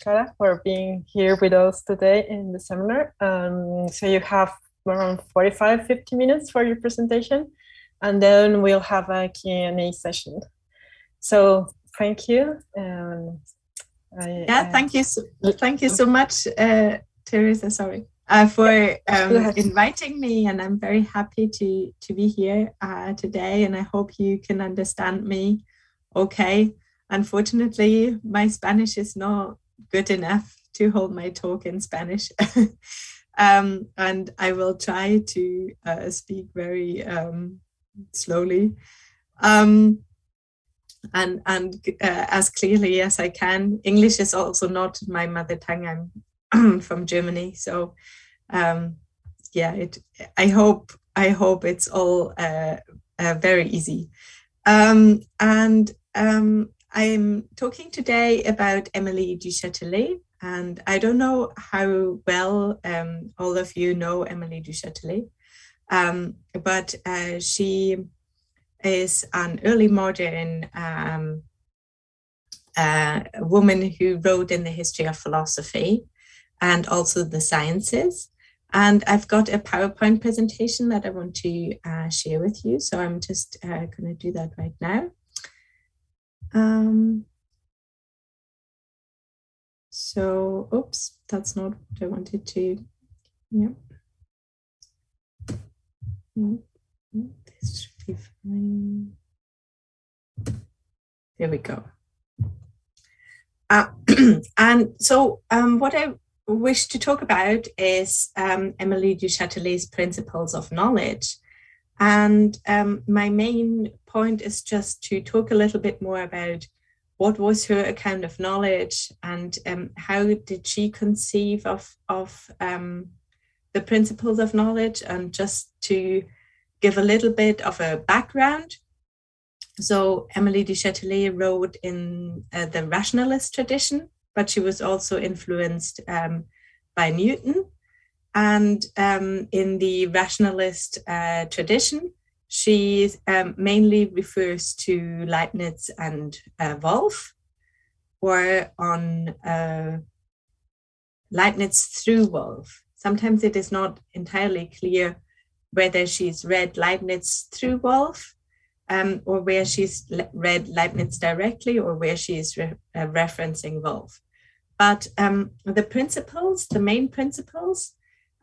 Clara, for being here with us today in the seminar. So you have around 45, 50 minutes for your presentation, and then we'll have a Q&A session. So thank you. Thank you so much, Teresa, sorry, for inviting me, and I'm very happy to be here today, and I hope you can understand me okay. Unfortunately, my Spanish is not good enough to hold my talk in Spanish. And I will try to speak very slowly and as clearly as I can. English is also not my mother tongue. I'm from Germany, so I hope it's all very easy. I'm talking today about Émilie du Châtelet, and I don't know how well all of you know Émilie du Châtelet, but she is an early modern woman who wrote in the history of philosophy and also the sciences. And I've got a PowerPoint presentation that I want to share with you, so I'm just going to do that right now. So, oops, that's not what I wanted to, This should be fine. There we go. And so what I wish to talk about is Émilie du Châtelet's Principles of Knowledge. And my main point is just to talk a little bit more about what was her account of knowledge and how did she conceive of the principles of knowledge, and just to give a little bit of a background. So Émilie du Châtelet wrote in the Rationalist tradition, but she was also influenced by Newton. And in the Rationalist tradition, she mainly refers to Leibniz and Wolff, or on Leibniz through Wolff. Sometimes it is not entirely clear whether she's read Leibniz through Wolff, or where she's read Leibniz directly, or where she's referencing Wolff. But the principles, the main principles,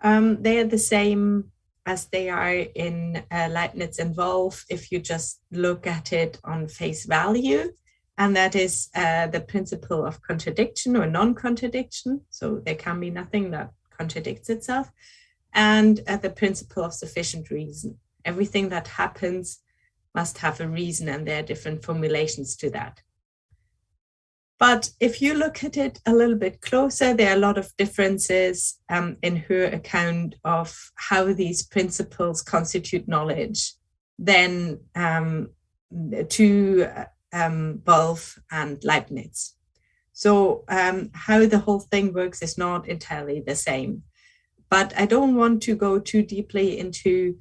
they are the same as they are in Leibniz and Wolff if you just look at it on face value. And that is the principle of contradiction or non-contradiction. So there can be nothing that contradicts itself. And the principle of sufficient reason. Everything that happens must have a reason, and there are different formulations to that. But if you look at it a little bit closer, there are a lot of differences in her account of how these principles constitute knowledge than to Wolff and Leibniz. So how the whole thing works is not entirely the same. But I don't want to go too deeply into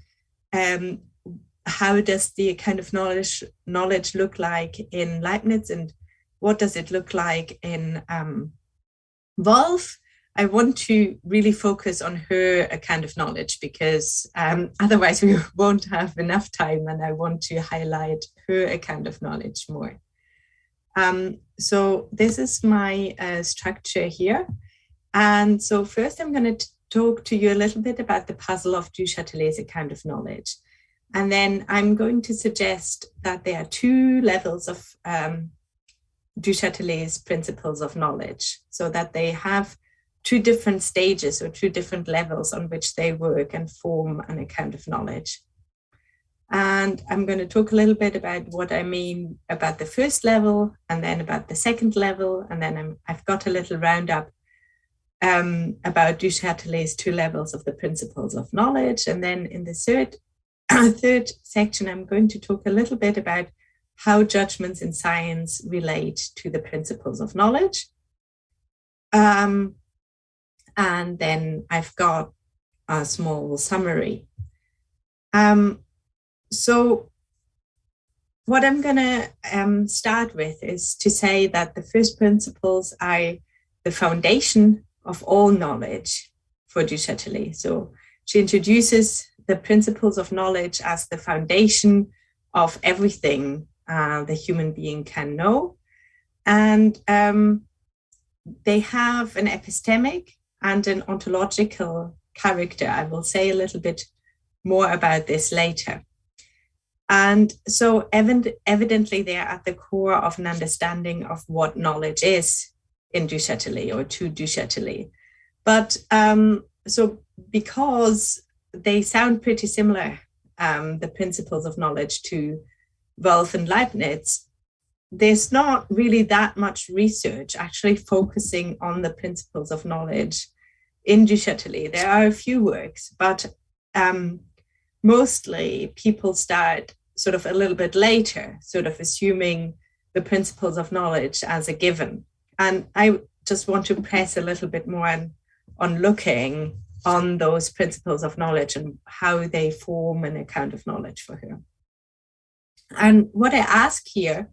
how does the kind of knowledge look like in Leibniz, and what does it look like in Wolff. I want to really focus on her account of knowledge, because otherwise we won't have enough time, and I want to highlight her account of knowledge more. So this is my structure here. And so first I'm going to talk to you a little bit about the puzzle of du Châtelet's account of knowledge. And then I'm going to suggest that there are two levels of du Châtelet's principles of knowledge, so that they have two different stages or two different levels on which they work and form an account of knowledge. And I'm going to talk a little bit about what I mean about the first level, and then about the second level, and then I've got a little roundup about du Châtelet's two levels of the principles of knowledge. And then in the third section, I'm going to talk a little bit about how judgments in science relate to the principles of knowledge. And then I've got a small summary. So what I'm going to start with is to say that the first principles are the foundation of all knowledge for du Châtelet. So she introduces the principles of knowledge as the foundation of everything the human being can know. And they have an epistemic and an ontological character. I will say a little bit more about this later. And so evidently they are at the core of an understanding of what knowledge is in du Châtelet, or to du Châtelet. But so because they sound pretty similar, the principles of knowledge, to Wolff and Leibniz, there's not really that much research actually focusing on the principles of knowledge in du Châtelet. There are a few works, but mostly people start sort of a little bit later, sort of assuming the principles of knowledge as a given. And I just want to press a little bit more on looking on those principles of knowledge and how they form an account of knowledge for her. And what I ask here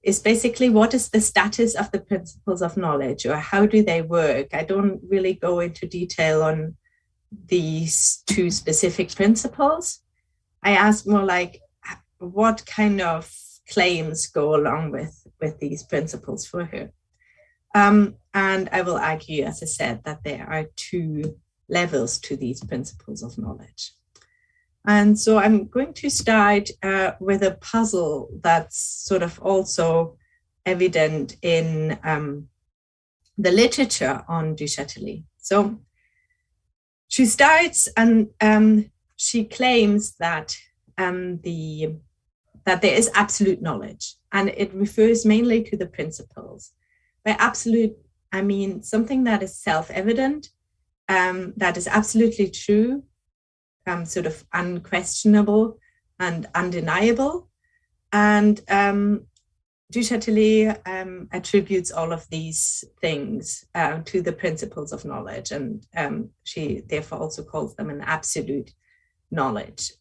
is basically, what is the status of the principles of knowledge, or how do they work? I don't really go into detail on these two specific principles. I ask more like, what kind of claims go along with these principles for her? And I will argue, as I said, that there are two levels to these principles of knowledge. And so I'm going to start with a puzzle that's sort of also evident in the literature on du Châtelet. So she starts and she claims that that there is absolute knowledge, and it refers mainly to the principles. By absolute, I mean something that is self-evident, that is absolutely true, sort of unquestionable and undeniable. And du Châtelet attributes all of these things to the principles of knowledge, and she therefore also calls them an absolute knowledge.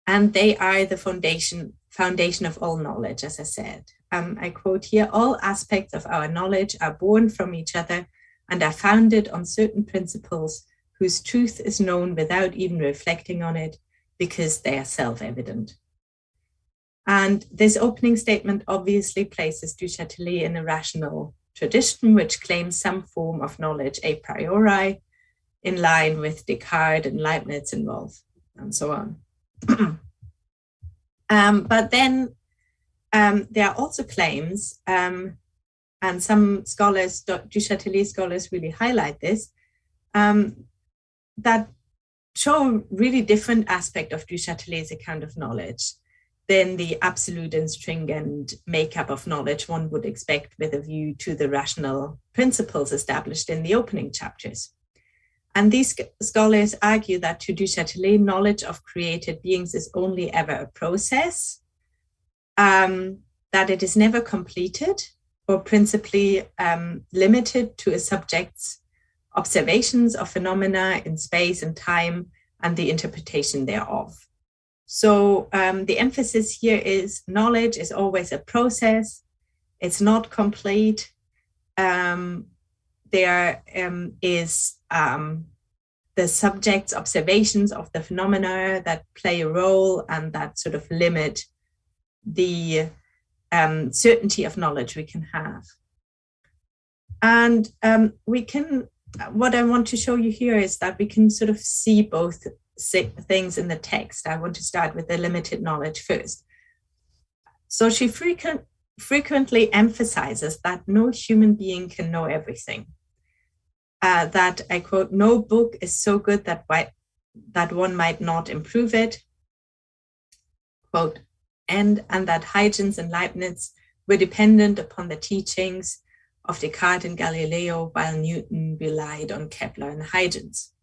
And they are the foundation of all knowledge, as I said. I quote here, "All aspects of our knowledge are born from each other and are founded on certain principles whose truth is known without even reflecting on it, because they are self-evident." And this opening statement obviously places du Châtelet in a rational tradition, which claims some form of knowledge a priori, in line with Descartes and Leibniz and Wolff, and so on. But then there are also claims, and some scholars, du Châtelet scholars really highlight this, that show really different aspect of du Châtelet's account of knowledge than the absolute and stringent makeup of knowledge one would expect with a view to the rational principles established in the opening chapters. And these scholars argue that to du Châtelet, knowledge of created beings is only ever a process, that it is never completed or principally limited to a subject's observations of phenomena in space and time and the interpretation thereof. So the emphasis here is knowledge is always a process. It's not complete. There is the subject's observations of the phenomena that play a role and that sort of limit the certainty of knowledge we can have. And what I want to show you here is that we can sort of see both things in the text. I want to start with the limited knowledge first. So she frequently emphasizes that no human being can know everything. That, I quote, "No book is so good that one might not improve it," quote, and that Huygens and Leibniz were dependent upon the teachings of Descartes and Galileo, while Newton relied on Kepler and Huygens.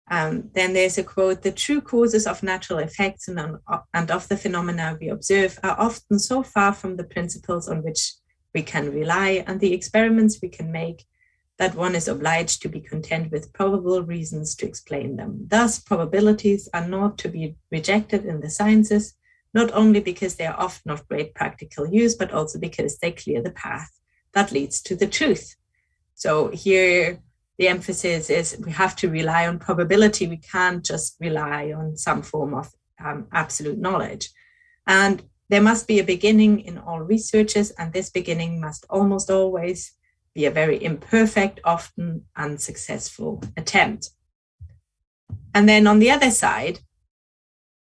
Then there's a quote, "The true causes of natural effects and of the phenomena we observe are often so far from the principles on which we can rely and the experiments we can make that one is obliged to be content with probable reasons to explain them. Thus, probabilities are not to be rejected in the sciences, not only because they are often of great practical use, but also because they clear the path that leads to the truth." So here, the emphasis is we have to rely on probability. We can't just rely on some form of absolute knowledge. And there must be a beginning in all researches, and this beginning must almost always be a very imperfect, often unsuccessful attempt. And then on the other side,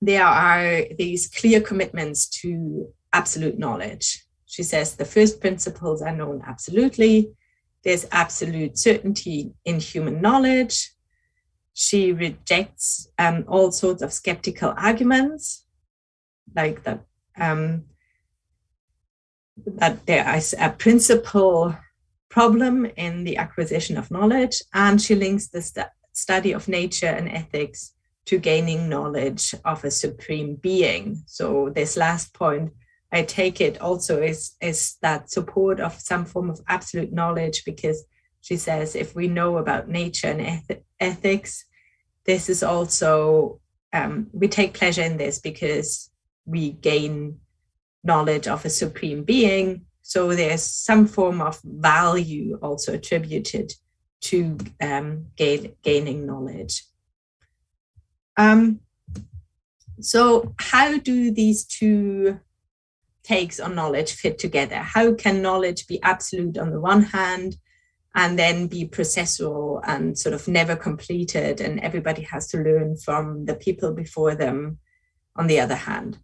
there are these clear commitments to absolute knowledge. She says the first principles are known absolutely. There's absolute certainty in human knowledge. She rejects all sorts of skeptical arguments, like that there is a principle problem in the acquisition of knowledge, and she links the study of nature and ethics to gaining knowledge of a supreme being. So this last point, I take it also is that support of some form of absolute knowledge, because she says if we know about nature and ethics, this is also, we take pleasure in this because we gain knowledge of a supreme being. So there's some form of value also attributed to gaining knowledge. So how do these two takes on knowledge fit together? How can knowledge be absolute on the one hand and then be processual and sort of never completed, and everybody has to learn from the people before them on the other hand?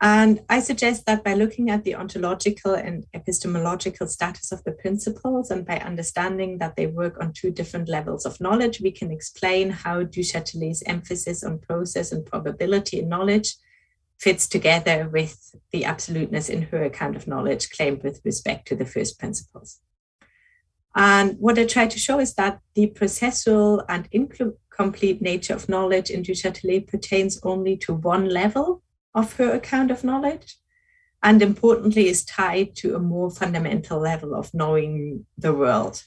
And I suggest that by looking at the ontological and epistemological status of the principles, and by understanding that they work on two different levels of knowledge, we can explain how du Châtelet's emphasis on process and probability in knowledge fits together with the absoluteness in her account of knowledge claimed with respect to the first principles. And what I try to show is that the processual and incomplete nature of knowledge in du Châtelet pertains only to one level of her account of knowledge, and importantly is tied to a more fundamental level of knowing the world,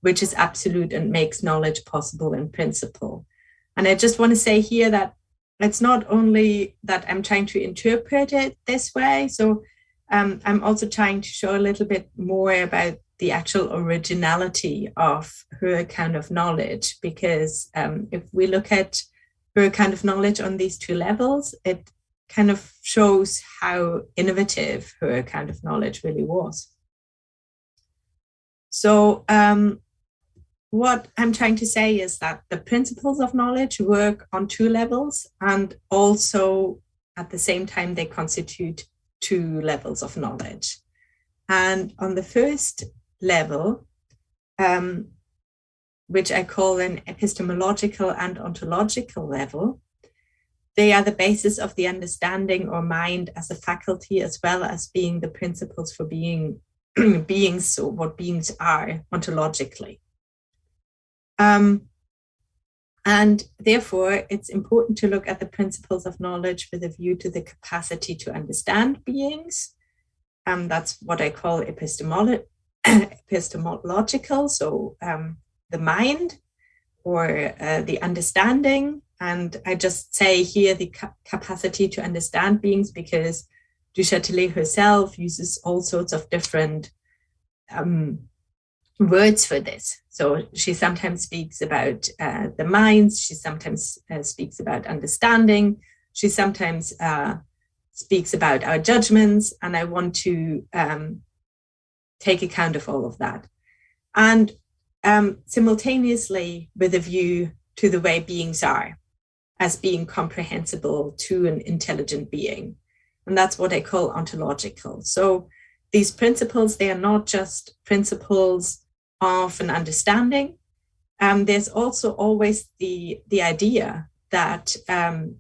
which is absolute and makes knowledge possible in principle. And I just want to say here that it's not only that I'm trying to interpret it this way, so I'm also trying to show a little bit more about the actual originality of her account of knowledge, because if we look at her account of knowledge on these two levels, it kind of shows how innovative her account of knowledge really was. So what I'm trying to say is that the principles of knowledge work on two levels, and also at the same time they constitute two levels of knowledge. And on the first level, which I call an epistemological and ontological level, they are the basis of the understanding or mind as a faculty, as well as being the principles for being beings, so what beings are ontologically. And therefore, it's important to look at the principles of knowledge with a view to the capacity to understand beings. That's what I call epistemological, so the mind or the understanding. And I just say here the capacity to understand beings because du Châtelet herself uses all sorts of different words for this. So she sometimes speaks about the minds, she sometimes speaks about understanding, she sometimes speaks about our judgments, and I want to take account of all of that. And simultaneously with a view to the way beings are, as being comprehensible to an intelligent being. And that's what I call ontological. So these principles, they are not just principles of an understanding. There's also always the idea that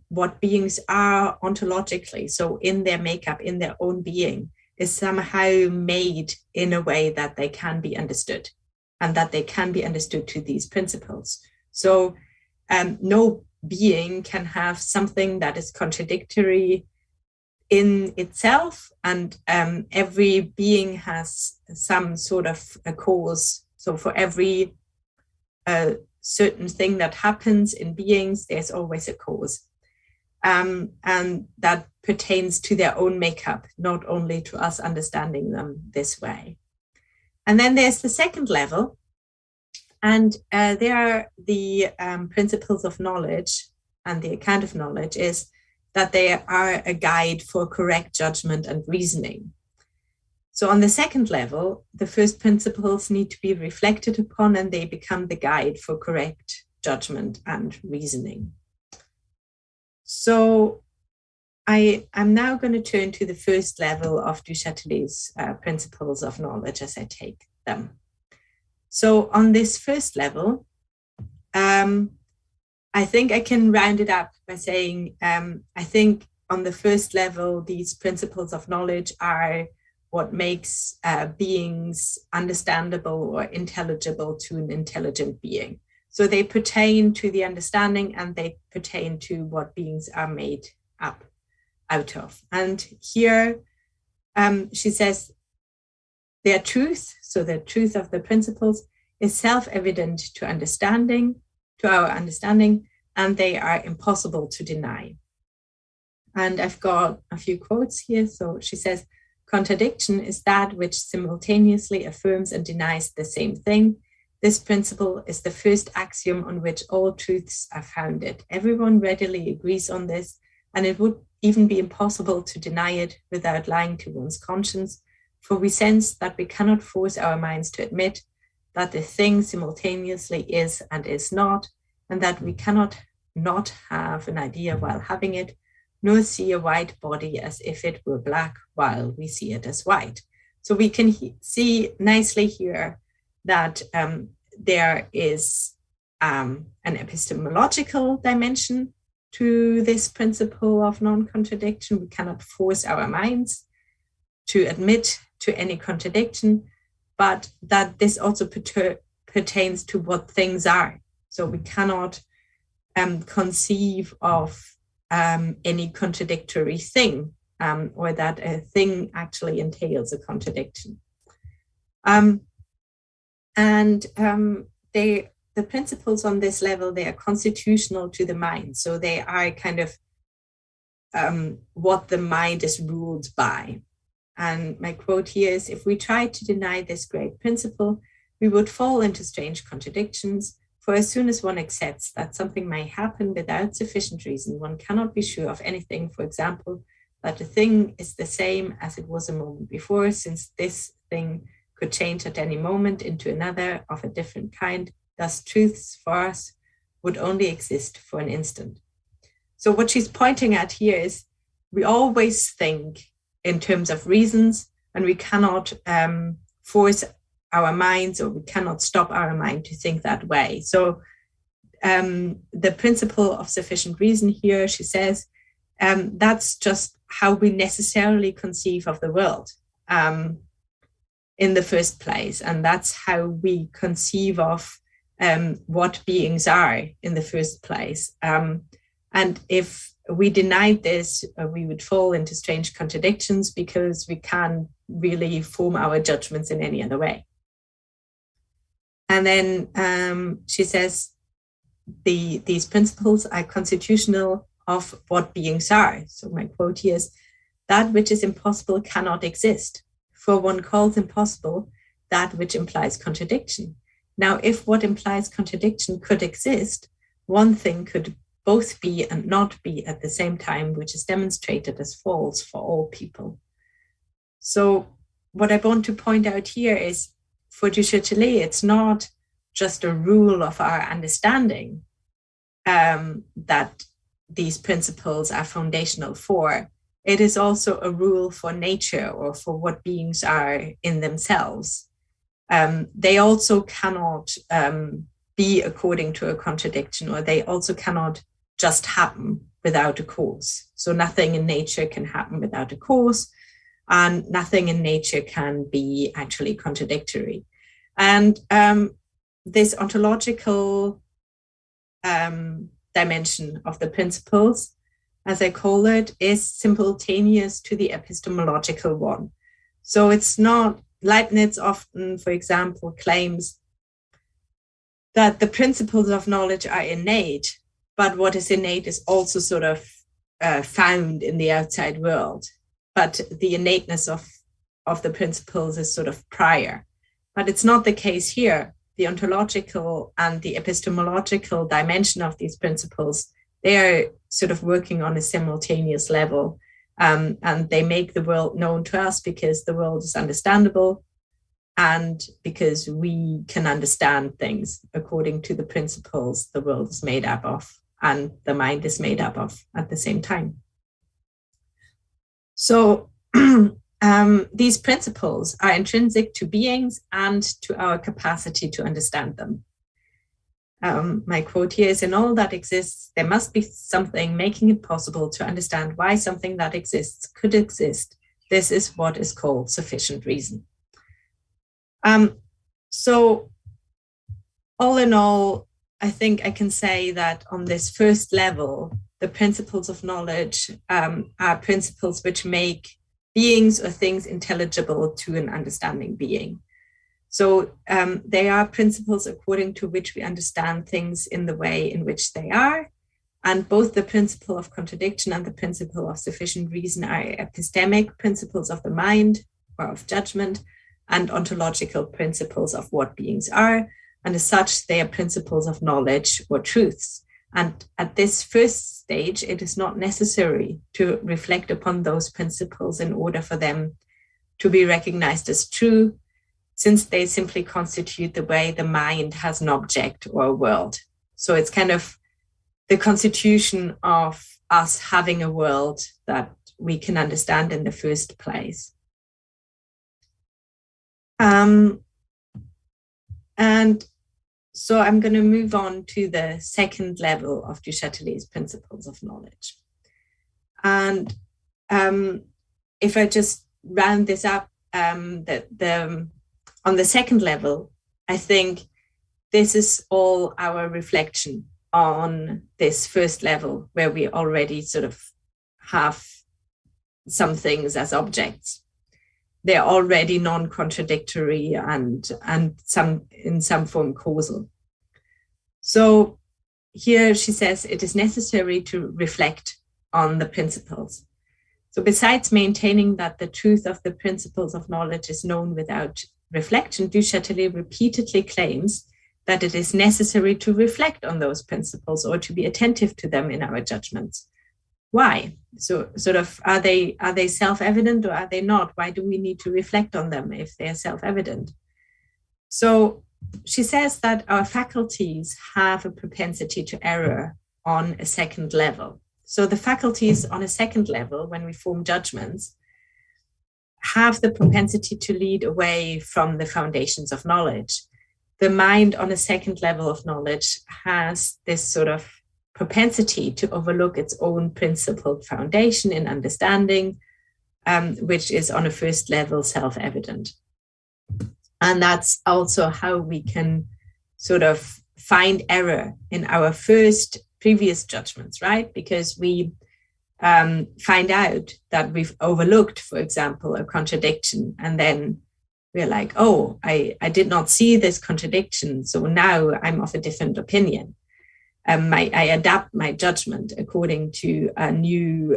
what beings are ontologically, so in their makeup, in their own being, is somehow made in a way that they can be understood, and that they can be understood to these principles. So no being can have something that is contradictory in itself, and every being has some sort of a cause. So for every certain thing that happens in beings, there's always a cause. And that pertains to their own makeup, not only to us understanding them this way. And then there's the second level, and there are the principles of knowledge, and the account of knowledge is that they are a guide for correct judgment and reasoning. So on the second level, the first principles need to be reflected upon, and they become the guide for correct judgment and reasoning. So I'm now going to turn to the first level of du Châtelet's principles of knowledge as I take them. So on this first level, I think I can round it up by saying, I think on the first level, these principles of knowledge are what makes beings understandable or intelligible to an intelligent being. So they pertain to the understanding, and they pertain to what beings are made up out of. And here she says, their truth, so the truth of the principles, is self-evident to our understanding, and they are impossible to deny. And I've got a few quotes here. So she says, contradiction is that which simultaneously affirms and denies the same thing. This principle is the first axiom on which all truths are founded. Everyone readily agrees on this, and it would even be impossible to deny it without lying to one's conscience, for we sense that we cannot force our minds to admit that the thing simultaneously is and is not, and that we cannot not have an idea while having it, nor see a white body as if it were black while we see it as white. So we can see nicely here that there is an epistemological dimension to this principle of non-contradiction. We cannot force our minds to admit to any contradiction, but that this also pertains to what things are. So we cannot conceive of any contradictory thing, or that a thing actually entails a contradiction. The principles on this level, they are constitutional to the mind. So they are kind of what the mind is ruled by. And my quote here is, if we try to deny this great principle, we would fall into strange contradictions. For as soon as one accepts that something may happen without sufficient reason, one cannot be sure of anything. For example, that a thing is the same as it was a moment before, since this thing could change at any moment into another of a different kind. Thus, truths for us would only exist for an instant. So what she's pointing at here is we always think in terms of reasons, and we cannot force our minds, or we cannot stop our mind to think that way. So the principle of sufficient reason here, she says, that's just how we necessarily conceive of the world in the first place. And that's how we conceive of what beings are in the first place. And if we denied this, we would fall into strange contradictions because we can't really form our judgments in any other way. And then she says these principles are constitutional of what beings are. So my quote here is, that which is impossible cannot exist, for one calls impossible that which implies contradiction. Now, if what implies contradiction could exist, one thing could both be and not be at the same time, which is demonstrated as false for all people. So what I want to point out here is, for du Châtelet, it's not just a rule of our understanding that these principles are foundational for. It is also a rule for nature, or for what beings are in themselves. They also cannot be according to a contradiction, or they also cannot just happen without a cause. So nothing in nature can happen without a cause, and nothing in nature can be actually contradictory. And this ontological dimension of the principles, as I call it, is simultaneous to the epistemological one. So it's not, Leibniz often, for example, claims that the principles of knowledge are innate, but what is innate is also sort of found in the outside world. But the innateness of the principles is sort of prior. But it's not the case here. The ontological and the epistemological dimension of these principles, they are sort of working on a simultaneous level. And they make the world known to us because the world is understandable and because we can understand things according to the principles the world is made up of and the mind is made up of at the same time. So these principles are intrinsic to beings and to our capacity to understand them. My quote here is, in all that exists, there must be something making it possible to understand why something that exists could exist. This is what is called sufficient reason. So all in all, I think I can say that on this first level, the principles of knowledge are principles which make beings or things intelligible to an understanding being. So they are principles according to which we understand things in the way in which they are. And both the principle of contradiction and the principle of sufficient reason are epistemic principles of the mind or of judgment, and ontological principles of what beings are. And as such, they are principles of knowledge or truths. And at this first stage, it is not necessary to reflect upon those principles in order for them to be recognized as true, since they simply constitute the way the mind has an object or a world. So it's kind of the constitution of us having a world that we can understand in the first place. And so I'm going to move on to the second level of du Châtelet's principles of knowledge. And if I just round this up, on the second level, I think this is all our reflection on this first level, where we already sort of have some things as objects. They're already non-contradictory and some in some form causal. So here she says it is necessary to reflect on the principles. So besides maintaining that the truth of the principles of knowledge is known without reflection, du Châtelet repeatedly claims that it is necessary to reflect on those principles or to be attentive to them in our judgments. Why? So sort of, are they self-evident or are they not? Why do we need to reflect on them if they're self-evident? So she says that our faculties have a propensity to error on a second level. So the faculties on a second level, when we form judgments, have the propensity to lead away from the foundations of knowledge. The mind on a second level of knowledge has this sort of propensity to overlook its own principled foundation in understanding, which is on a first level self-evident. And that's also how we can sort of find error in our previous judgments, right? Because we find out that we've overlooked, for example, a contradiction, and then we're like, oh, I did not see this contradiction, so now I'm of a different opinion. I adapt my judgment according to a new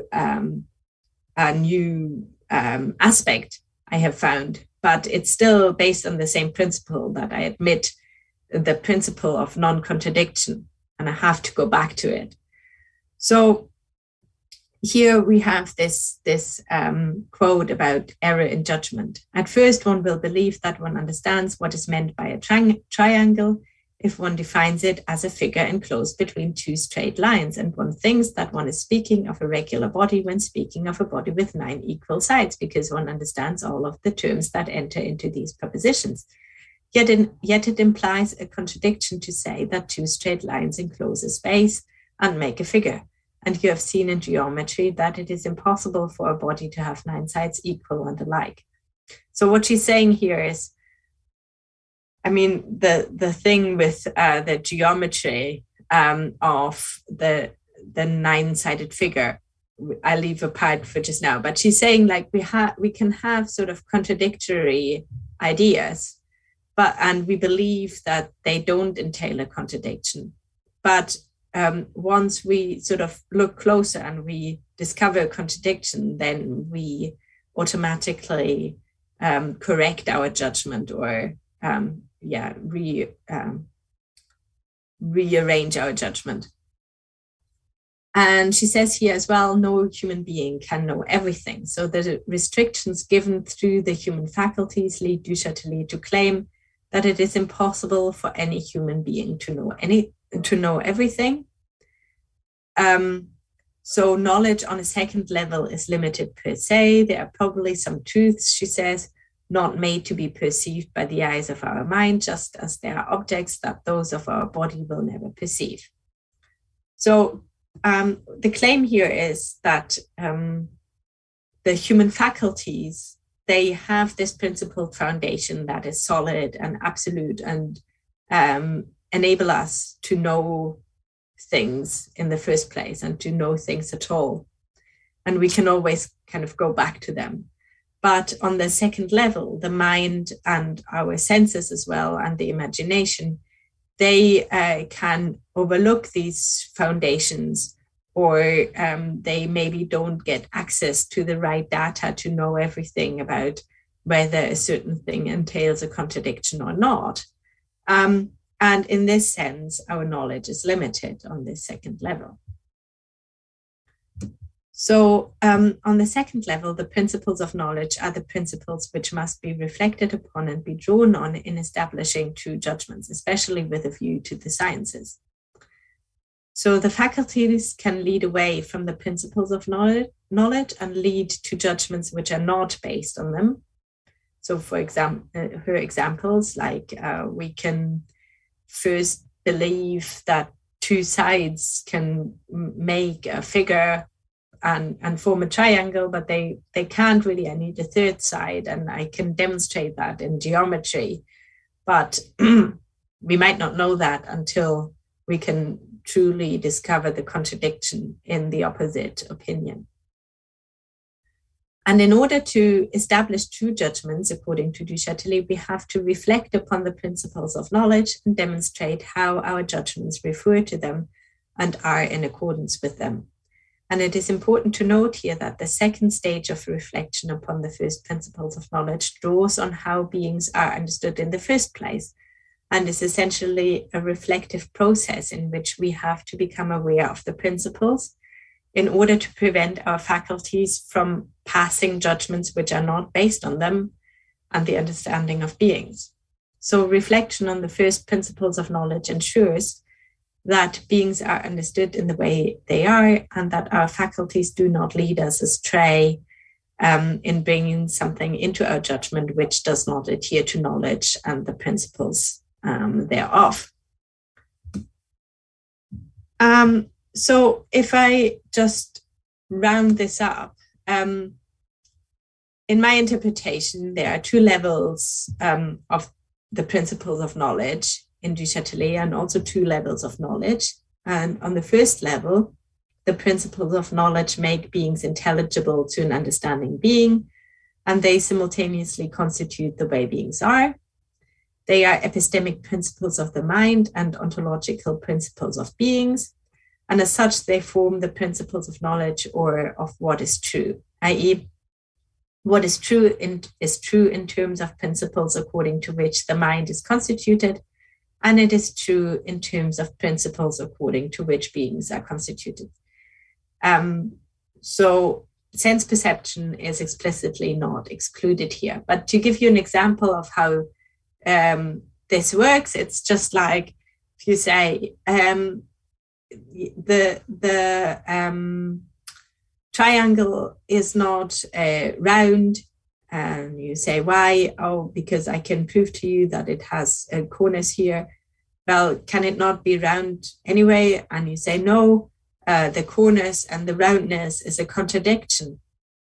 aspect I have found, but it's still based on the same principle that I admit the principle of non-contradiction, and I have to go back to it. So here we have this quote about error in judgment. At first, one will believe that one understands what is meant by a triangle if one defines it as a figure enclosed between two straight lines, and one thinks that one is speaking of a regular body when speaking of a body with 9 equal sides, because one understands all of the terms that enter into these propositions. Yet it implies a contradiction to say that 2 straight lines enclose a space and make a figure. And you have seen in geometry that it is impossible for a body to have 9 sides equal and alike. So what she's saying here is, I mean, the thing with the geometry of the 9-sided figure, I leave apart for just now. But she's saying, like, we can have sort of contradictory ideas, and we believe that they don't entail a contradiction. But once we sort of look closer and we discover a contradiction, then we automatically correct our judgment or rearrange our judgment. And she says here as well, no human being can know everything. So the restrictions given through the human faculties lead du Châtelet to claim that it is impossible for any human being to know everything. So knowledge on a second level is limited per se. There are probably some truths, she says, not made to be perceived by the eyes of our mind, just as there are objects that those of our body will never perceive. So the claim here is that the human faculties, they have this principled foundation that is solid and absolute and enable us to know things in the first place and to know things at all. And we can always kind of go back to them. But on the second level, the mind and our senses as well, and the imagination, they can overlook these foundations, or they maybe don't get access to the right data to know everything about whether a certain thing entails a contradiction or not. And in this sense, our knowledge is limited on this second level. So on the second level, the principles of knowledge are the principles which must be reflected upon and be drawn on in establishing true judgments, especially with a view to the sciences. So the faculties can lead away from the principles of knowledge and lead to judgments which are not based on them. So for example, her examples, like we can first believe that two sides can make a figure and form a triangle, but they can't really. I need a third side, and I can demonstrate that in geometry. But we might not know that until we can truly discover the contradiction in the opposite opinion. And in order to establish true judgments, according to Chatelet, we have to reflect upon the principles of knowledge and demonstrate how our judgments refer to them and are in accordance with them. And it is important to note here that the second stage of reflection upon the first principles of knowledge draws on how beings are understood in the first place, and is essentially a reflective process in which we have to become aware of the principles in order to prevent our faculties from passing judgments which are not based on them and the understanding of beings. So reflection on the first principles of knowledge ensures that beings are understood in the way they are, and that our faculties do not lead us astray in bringing something into our judgment which does not adhere to knowledge and the principles thereof. So if I just round this up, in my interpretation, there are two levels of the principles of knowledge in du Châtelet, and also two levels of knowledge. And on the first level, the principles of knowledge make beings intelligible to an understanding being, and they simultaneously constitute the way beings are. They are epistemic principles of the mind and ontological principles of beings, and as such, they form the principles of knowledge or of what is true, i.e., what is true in terms of principles according to which the mind is constituted, and it is true in terms of principles according to which beings are constituted. So sense perception is explicitly not excluded here. But to give you an example of how this works, it's just like if you say the triangle is not round, and you say, why? Oh, because I can prove to you that it has corners here. Well, can it not be round anyway? And you say, no, the corners and the roundness is a contradiction.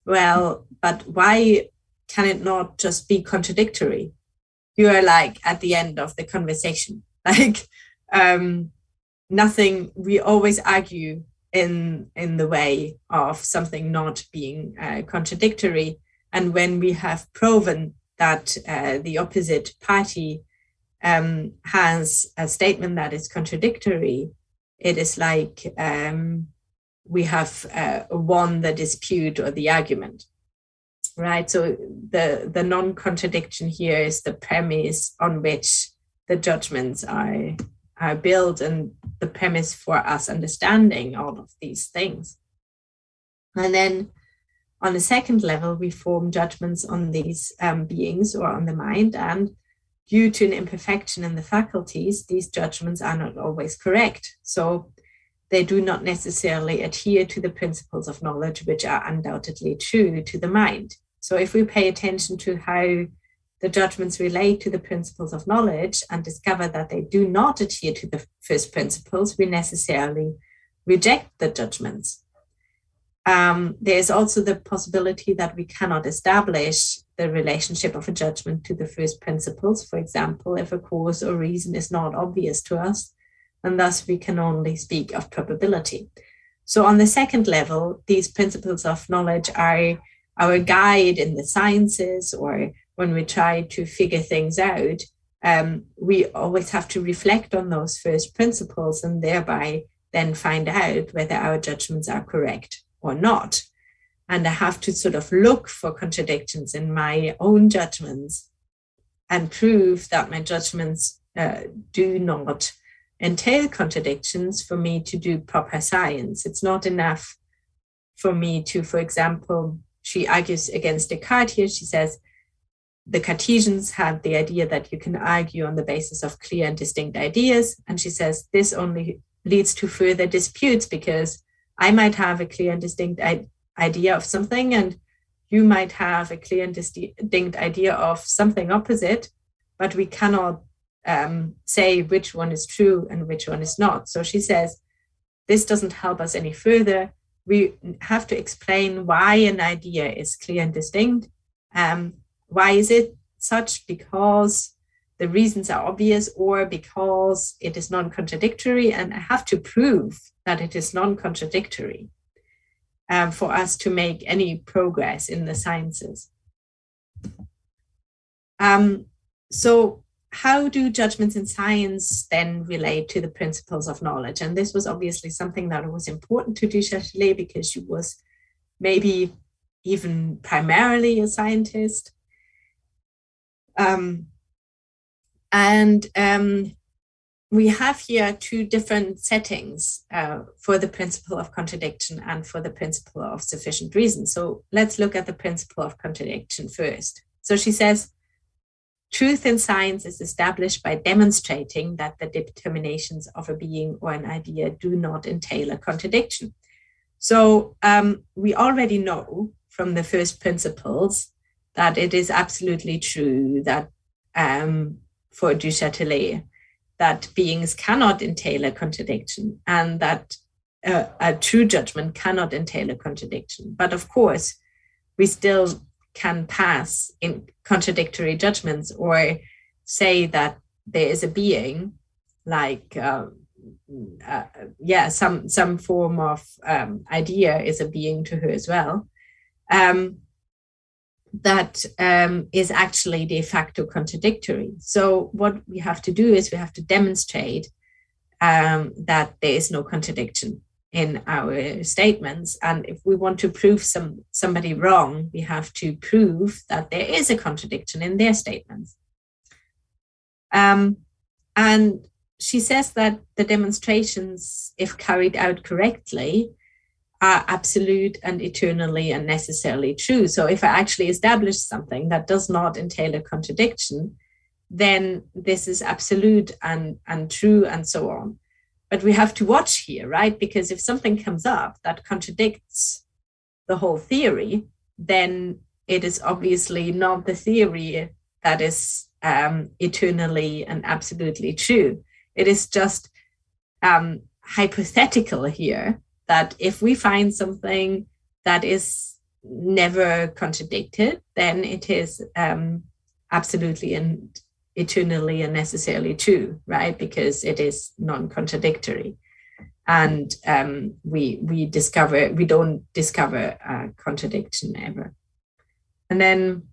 Well, but why can it not just be contradictory? You are like at the end of the conversation, like nothing. We always argue in the way of something not being contradictory. And when we have proven that the opposite party has a statement that is contradictory, it is like we have won the dispute or the argument, right? So the non-contradiction here is the premise on which the judgments are built, and the premise for us understanding all of these things. And then on the second level, we form judgments on these beings or on the mind, and due to an imperfection in the faculties, these judgments are not always correct. So they do not necessarily adhere to the principles of knowledge, which are undoubtedly true to the mind. So if we pay attention to how the judgments relate to the principles of knowledge and discover that they do not adhere to the first principles, we necessarily reject the judgments. There is also the possibility that we cannot establish the relationship of a judgment to the first principles. For example, if a cause or reason is not obvious to us, and thus we can only speak of probability. So on the second level, these principles of knowledge are our guide in the sciences, or when we try to figure things out, we always have to reflect on those first principles and thereby then find out whether our judgments are correct or not. And I have to sort of look for contradictions in my own judgments and prove that my judgments do not entail contradictions for me to do proper science. It's not enough for me to, for example, she argues against Descartes here. She says, the Cartesians had the idea that you can argue on the basis of clear and distinct ideas. And she says, this only leads to further disputes, because I might have a clear and distinct idea of something, and you might have a clear and distinct idea of something opposite, but we cannot say which one is true and which one is not. So she says, this doesn't help us any further. We have to explain why an idea is clear and distinct. Why is it such? Because the reasons are obvious, or because it is non-contradictory, and I have to prove that it is non-contradictory for us to make any progress in the sciences. So how do judgments in science then relate to the principles of knowledge? And this was obviously something that was important to du Châtelet, because she was maybe even primarily a scientist. We have here two different settings for the principle of contradiction and for the principle of sufficient reason. So let's look at the principle of contradiction first. So she says, truth in science is established by demonstrating that the determinations of a being or an idea do not entail a contradiction. So we already know from the first principles that it is absolutely true that for du Châtelet, that beings cannot entail a contradiction, and that a true judgment cannot entail a contradiction. But of course, we still can pass in contradictory judgments, or say that there is a being, like some form of idea is a being to her as well, that is actually de facto contradictory. So what we have to do is we have to demonstrate that there is no contradiction in our statements. And if we want to prove somebody wrong, we have to prove that there is a contradiction in their statements. And she says that the demonstrations, if carried out correctly, are absolute and eternally and necessarily true. So if I actually establish something that does not entail a contradiction, then this is absolute and true and so on. But we have to watch here, right? Because if something comes up that contradicts the whole theory, then it is obviously not the theory that is eternally and absolutely true. It is just hypothetical here, that if we find something that is never contradicted, then it is absolutely and eternally and necessarily true, right? Because it is non-contradictory. And we don't discover a contradiction ever. And then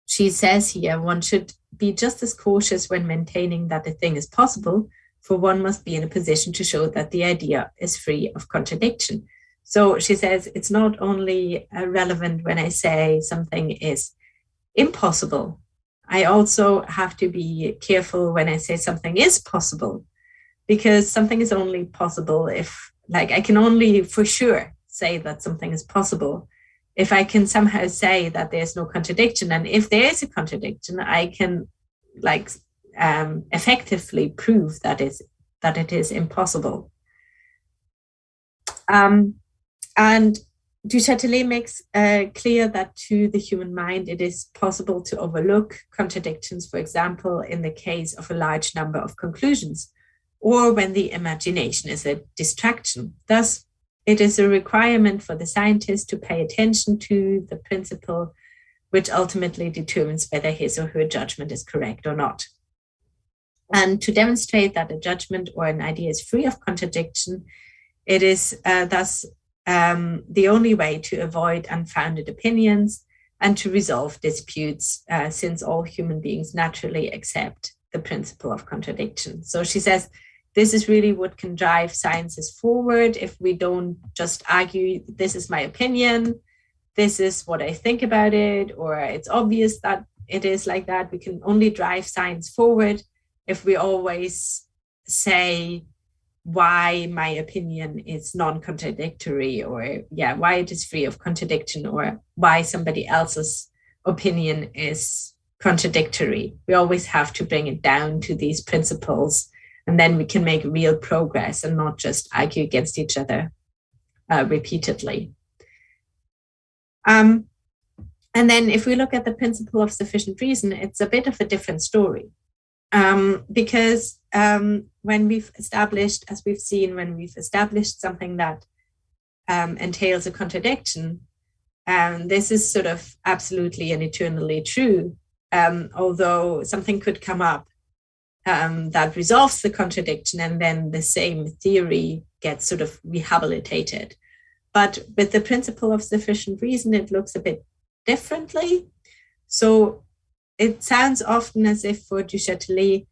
she says here, one should be just as cautious when maintaining that a thing is possible, for one must be in a position to show that the idea is free of contradiction. So she says it's not only relevant when I say something is impossible, I also have to be careful when I say something is possible, because something is only possible if, like, I can only for sure say that something is possible if I can somehow say that there's no contradiction. And if there is a contradiction, I can effectively prove that it is impossible. And du Châtelet makes clear that to the human mind, it is possible to overlook contradictions, for example, in the case of a large number of conclusions, or when the imagination is a distraction. Thus, it is a requirement for the scientist to pay attention to the principle which ultimately determines whether his or her judgment is correct or not. And to demonstrate that a judgment or an idea is free of contradiction, it is thus the only way to avoid unfounded opinions and to resolve disputes, since all human beings naturally accept the principle of contradiction. So she says, this is really what can drive sciences forward. If we don't just argue, this is my opinion, this is what I think about it, or it's obvious that it is like that. We can only drive science forward if we always say why my opinion is non-contradictory, or why it is free of contradiction, or why somebody else's opinion is contradictory. We always have to bring it down to these principles And then we can make real progress and not just argue against each other repeatedly. And then if we look at the principle of sufficient reason, it's a bit of a different story. Because when we've established, as we've seen, when we've established something that entails a contradiction, this is sort of absolutely and eternally true, although something could come up that resolves the contradiction, and then the same theory gets sort of rehabilitated. But with the principle of sufficient reason, it looks a bit differently. So it sounds often as if for du Châtelet,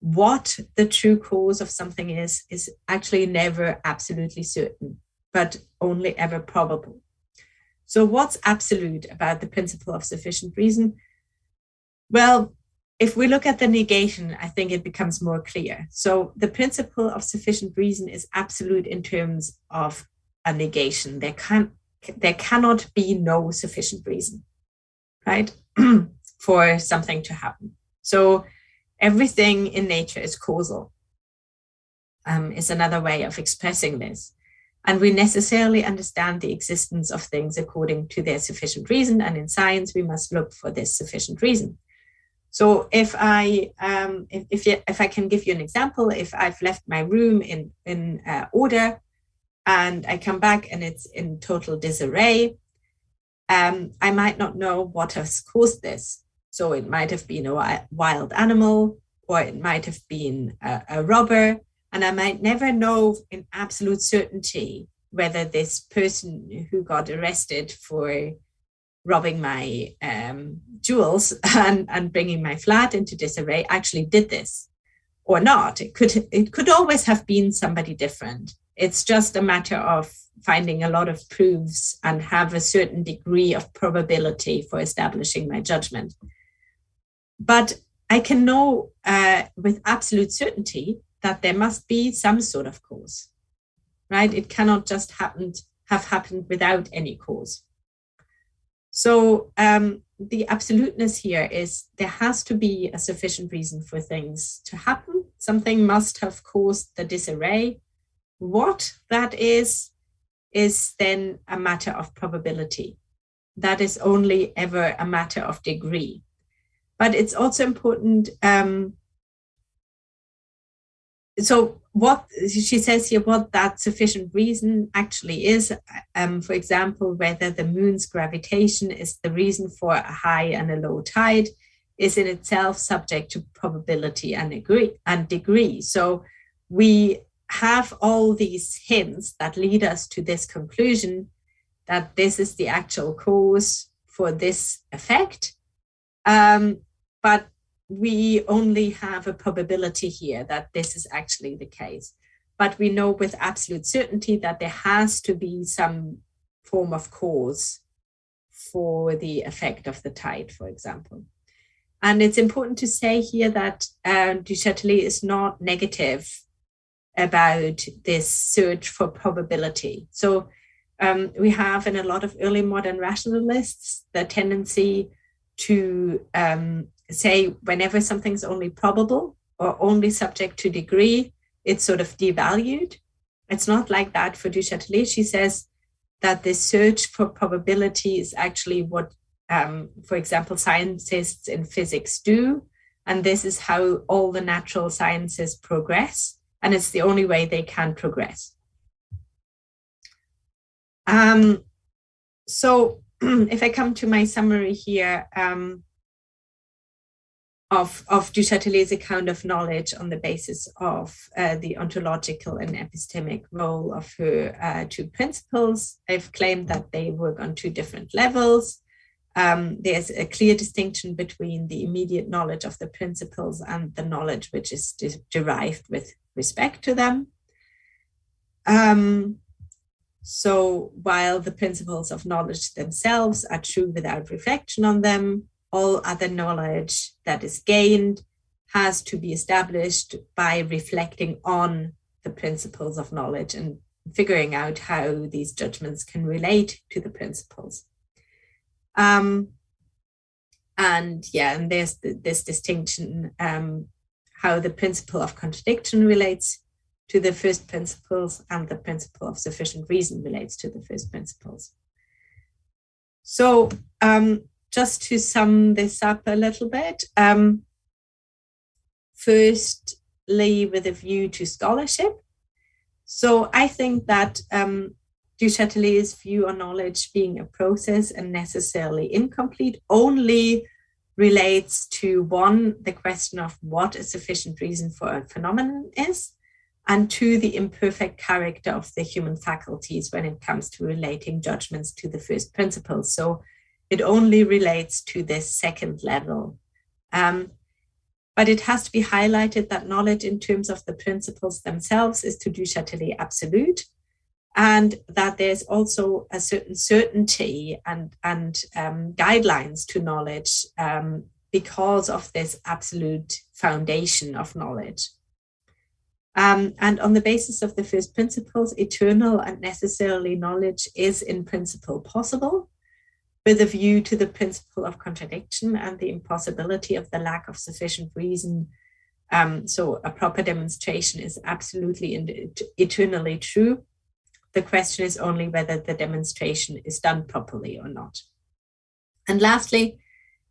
what the true cause of something is actually never absolutely certain, but only ever probable. So what's absolute about the principle of sufficient reason? Well, if we look at the negation, I think it becomes more clear. So the principle of sufficient reason is absolute in terms of a negation. There cannot be no sufficient reason, right, for something to happen. So everything in nature is causal, is another way of expressing this. And we necessarily understand the existence of things according to their sufficient reason. And in science, we must look for this sufficient reason. So if I can give you an example, if I've left my room in order, and I come back and it's in total disarray, I might not know what has caused this. So it might have been a wild animal, or it might have been a robber, and I might never know in absolute certainty whether this person who got arrested for robbing my jewels and bringing my flat into disarray actually did this or not. It could always have been somebody different. It's just a matter of finding a lot of proofs and have a certain degree of probability for establishing my judgment. But I can know with absolute certainty that there must be some sort of cause, right? It cannot just have happened without any cause. So the absoluteness here is there has to be a sufficient reason for things to happen. Something must have caused the disarray. What that is then a matter of probability. That is only ever a matter of degree. But it's also important. So what she says here, what that sufficient reason actually is, for example, whether the moon's gravitation is the reason for a high and a low tide, is in itself subject to probability and degree. So we have all these hints that lead us to this conclusion that this is the actual cause for this effect. But we only have a probability here that this is actually the case. But we know with absolute certainty that there has to be some form of cause for the effect of the tide, for example. And it's important to say here that du Châtelet is not negative about this search for probability. So we have in a lot of early modern rationalists the tendency to say whenever something's only probable or only subject to degree, it's sort of devalued. It's not like that for du Châtelet. She says that the search for probability is actually what, for example, scientists in physics do. And this is how all the natural sciences progress. And it's the only way they can progress. So if I come to my summary here, of du Châtelet's account of knowledge on the basis of the ontological and epistemic role of her two principles, I've claimed that they work on two different levels. There's a clear distinction between the immediate knowledge of the principles and the knowledge which is derived with respect to them. So while the principles of knowledge themselves are true without reflection on them, all other knowledge that is gained has to be established by reflecting on the principles of knowledge and figuring out how these judgments can relate to the principles. And there's this distinction how the principle of contradiction relates to the first principles, and the principle of sufficient reason relates to the first principles. So just to sum this up a little bit, firstly, with a view to scholarship. So I think that du Châtelet's view on knowledge being a process and necessarily incomplete only relates to, one, the question of what a sufficient reason for a phenomenon is, and two, the imperfect character of the human faculties when it comes to relating judgments to the first principles. So it only relates to this second level. But it has to be highlighted that knowledge in terms of the principles themselves is to du Châtelet absolute, and that there's also a certain certainty and guidelines to knowledge because of this absolute foundation of knowledge. And on the basis of the first principles, eternal and necessarily knowledge is in principle possible, with a view to the principle of contradiction and the impossibility of the lack of sufficient reason. So a proper demonstration is absolutely and eternally true. The question is only whether the demonstration is done properly or not. And lastly,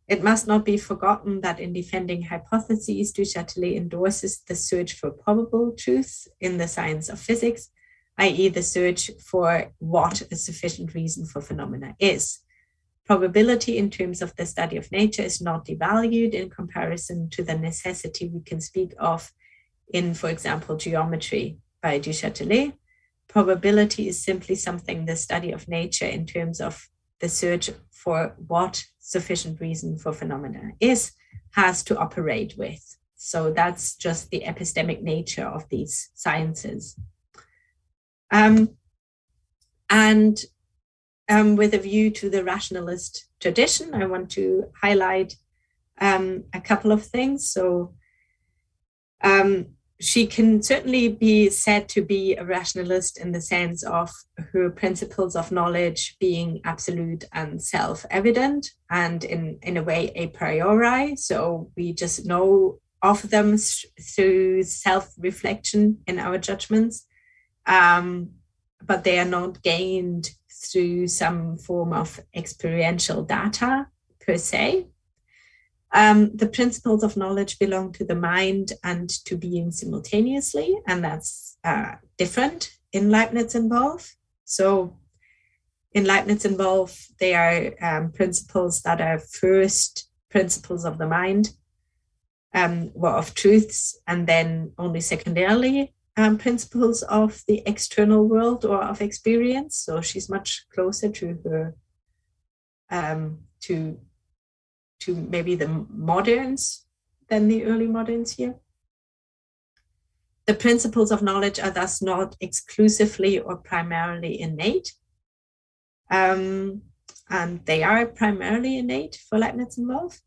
it must not be forgotten that in defending hypotheses, du Châtelet endorses the search for probable truth in the science of physics, i.e. the search for what a sufficient reason for phenomena is. Probability in terms of the study of nature is not devalued in comparison to the necessity we can speak of in, for example, geometry by du Châtelet. Probability is simply something the study of nature in terms of the search for what sufficient reason for phenomena is has to operate with. So that's just the epistemic nature of these sciences. With a view to the rationalist tradition, I want to highlight a couple of things. So she can certainly be said to be a rationalist in the sense of her principles of knowledge being absolute and self-evident, and in a way a priori. So we just know of them through self-reflection in our judgments, but they are not gained through some form of experiential data per se. The principles of knowledge belong to the mind and to being simultaneously, and that's different in Leibniz and Wolff. So in Leibniz and Wolff, they are principles that are first principles of the mind, or of truths, and then only secondarily principles of the external world or of experience. So she's much closer to her, to maybe the moderns than the early moderns here. The principles of knowledge are thus not exclusively or primarily innate. And they are primarily innate for Leibniz and Wolff.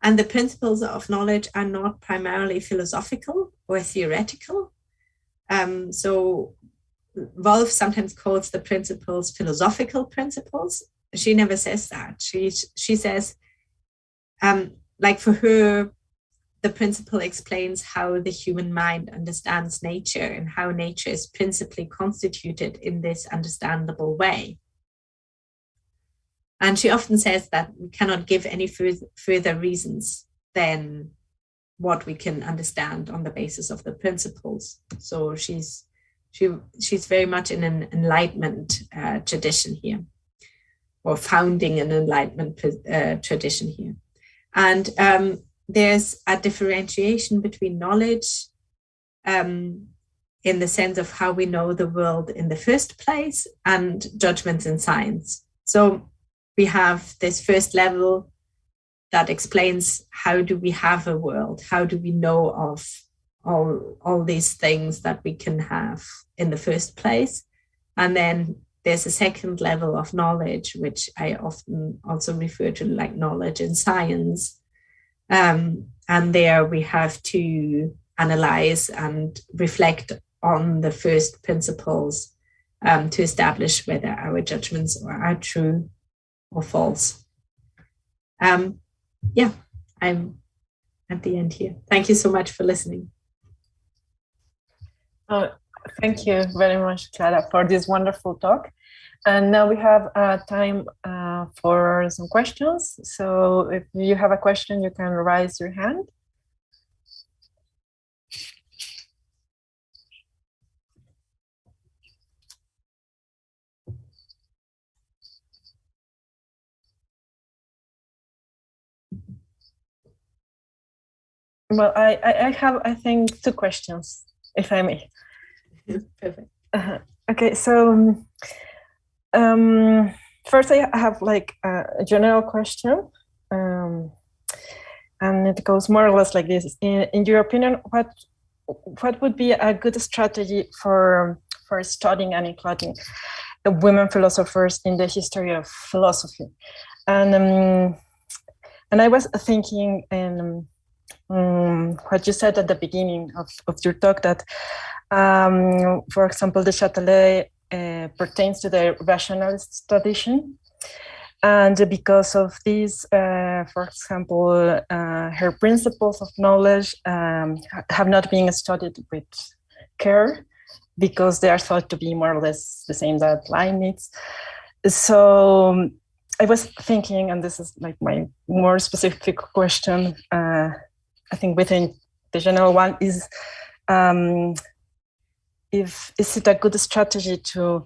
And the principles of knowledge are not primarily philosophical or theoretical. So Wolff sometimes calls the principles philosophical principles. She never says that. She says, like for her, the principle explains how the human mind understands nature and how nature is principally constituted in this understandable way. And she often says that we cannot give any further reasons than what we can understand on the basis of the principles. So she's very much in an Enlightenment tradition here, or founding an Enlightenment tradition here. And there's a differentiation between knowledge in the sense of how we know the world in the first place and judgments in science. So we have this first level that explains how do we have a world, how do we know of all these things that we can have in the first place. And then there's a second level of knowledge, which I often also refer to like knowledge in science. And there we have to analyze and reflect on the first principles to establish whether our judgments are true or false. I'm at the end here. Thank you so much for listening. Thank you very much, Clara, for this wonderful talk. And now we have time for some questions. So if you have a question, you can raise your hand. Well, I have, I think, two questions, if I may. Perfect. Okay, so first I have like a general question, and it goes more or less like this. In your opinion, what would be a good strategy for studying and including women philosophers in the history of philosophy? And I was thinking what you said at the beginning of your talk, that, for example, the Châtelet pertains to the rationalist tradition. And because of this, for example, her principles of knowledge have not been studied with care because they are thought to be more or less the same that Leibniz. So I was thinking, and this is like my more specific question, I think within the general one, is is it a good strategy to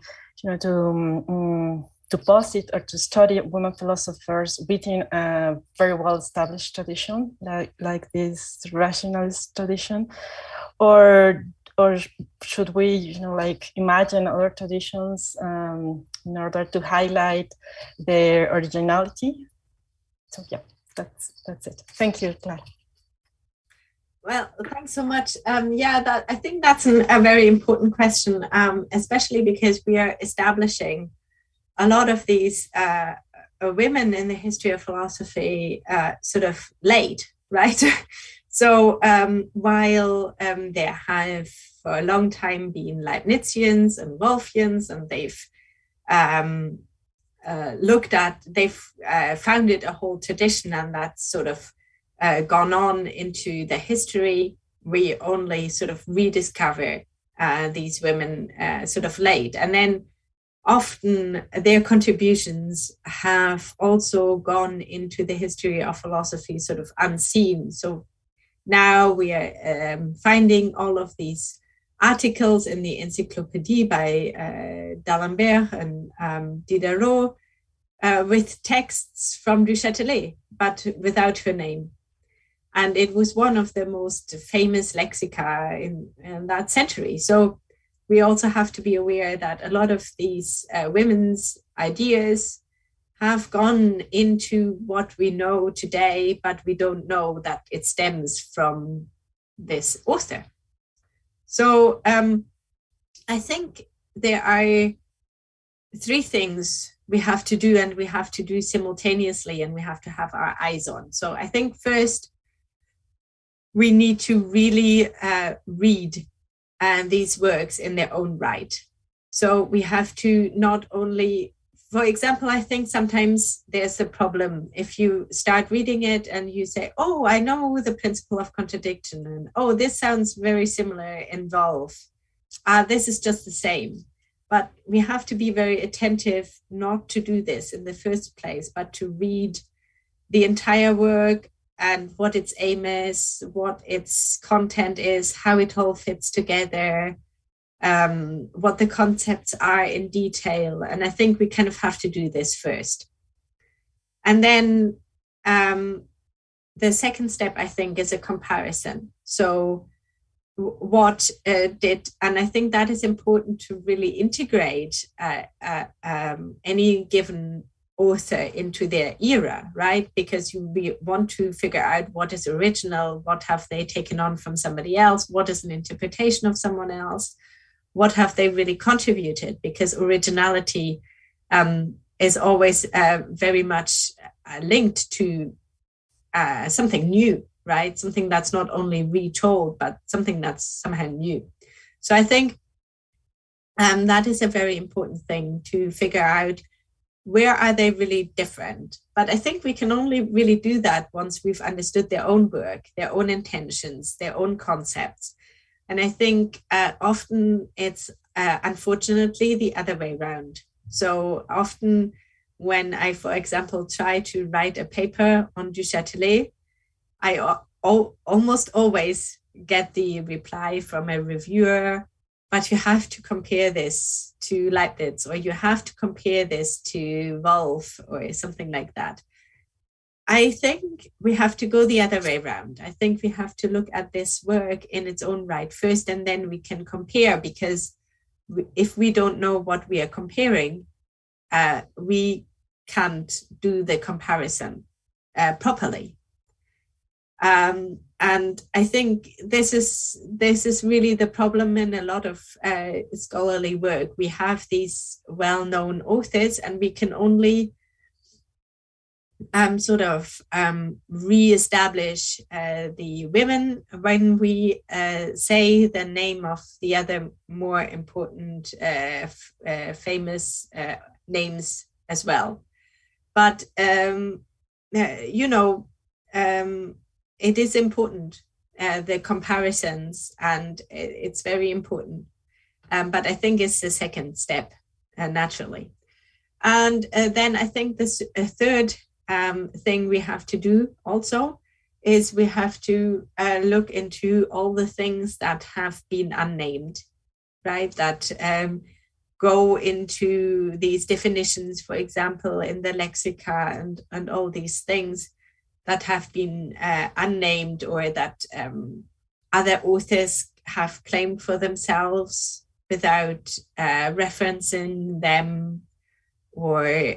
posit or to study women philosophers within a very well-established tradition like this rationalist tradition, or should we like imagine other traditions in order to highlight their originality? So yeah, that's it. Thank you, Clara. Well, thanks so much. I think that's a very important question, especially because we are establishing a lot of these women in the history of philosophy sort of late, right? So while there have for a long time been Leibnizians and Wolffians, and they've founded a whole tradition, and that's sort of gone on into the history, we only sort of rediscover these women sort of late. And then often their contributions have also gone into the history of philosophy sort of unseen. So now we are finding all of these articles in the Encyclopédie by d'Alembert and Diderot with texts from du Châtelet, but without her name. And it was one of the most famous lexica in that century. So we also have to be aware that a lot of these women's ideas have gone into what we know today, but we don't know that it stems from this author. So I think there are three things we have to do, and we have to do simultaneously, and we have to have our eyes on. So I think first, we need to really read these works in their own right. So we have to not only, for example, I think sometimes there's a problem if you start reading it and you say, oh, I know the principle of contradiction, and oh, this sounds very similar in Wolff. This is just the same. But we have to be very attentive not to do this in the first place, but to read the entire work and what its aim is, what its content is, how it all fits together, what the concepts are in detail. And I think we kind of have to do this first. And then the second step, I think, is a comparison. So what did, and I think that is important to really integrate any given author into their era, right? Because we want to figure out what is original, what have they taken on from somebody else, what is an interpretation of someone else, what have they really contributed, because originality is always very much linked to something new, right? Something that's not only retold, but something that's somehow new. So I think that is a very important thing to figure out where are they really different? But I think we can only really do that once we've understood their own work, their own intentions, their own concepts. And I think often it's unfortunately the other way around. So often when I, for example, try to write a paper on du Châtelet, I almost always get the reply from a reviewer, but you have to compare this to Leibniz, or you have to compare this to Wolff, or something like that. I think we have to go the other way around. I think we have to look at this work in its own right first, and then we can compare, because if we don't know what we are comparing, we can't do the comparison properly. And I think this is really the problem in a lot of scholarly work. We have these well-known authors, and we can only re-establish the women when we say the name of the other more important famous names as well. But it is important, the comparisons, and it's very important. But I think it's the second step, naturally. And then I think this third thing we have to do also is we have to look into all the things that have been unnamed, right? That go into these definitions, for example, in the lexica and all these things that have been unnamed, or that other authors have claimed for themselves without referencing them, or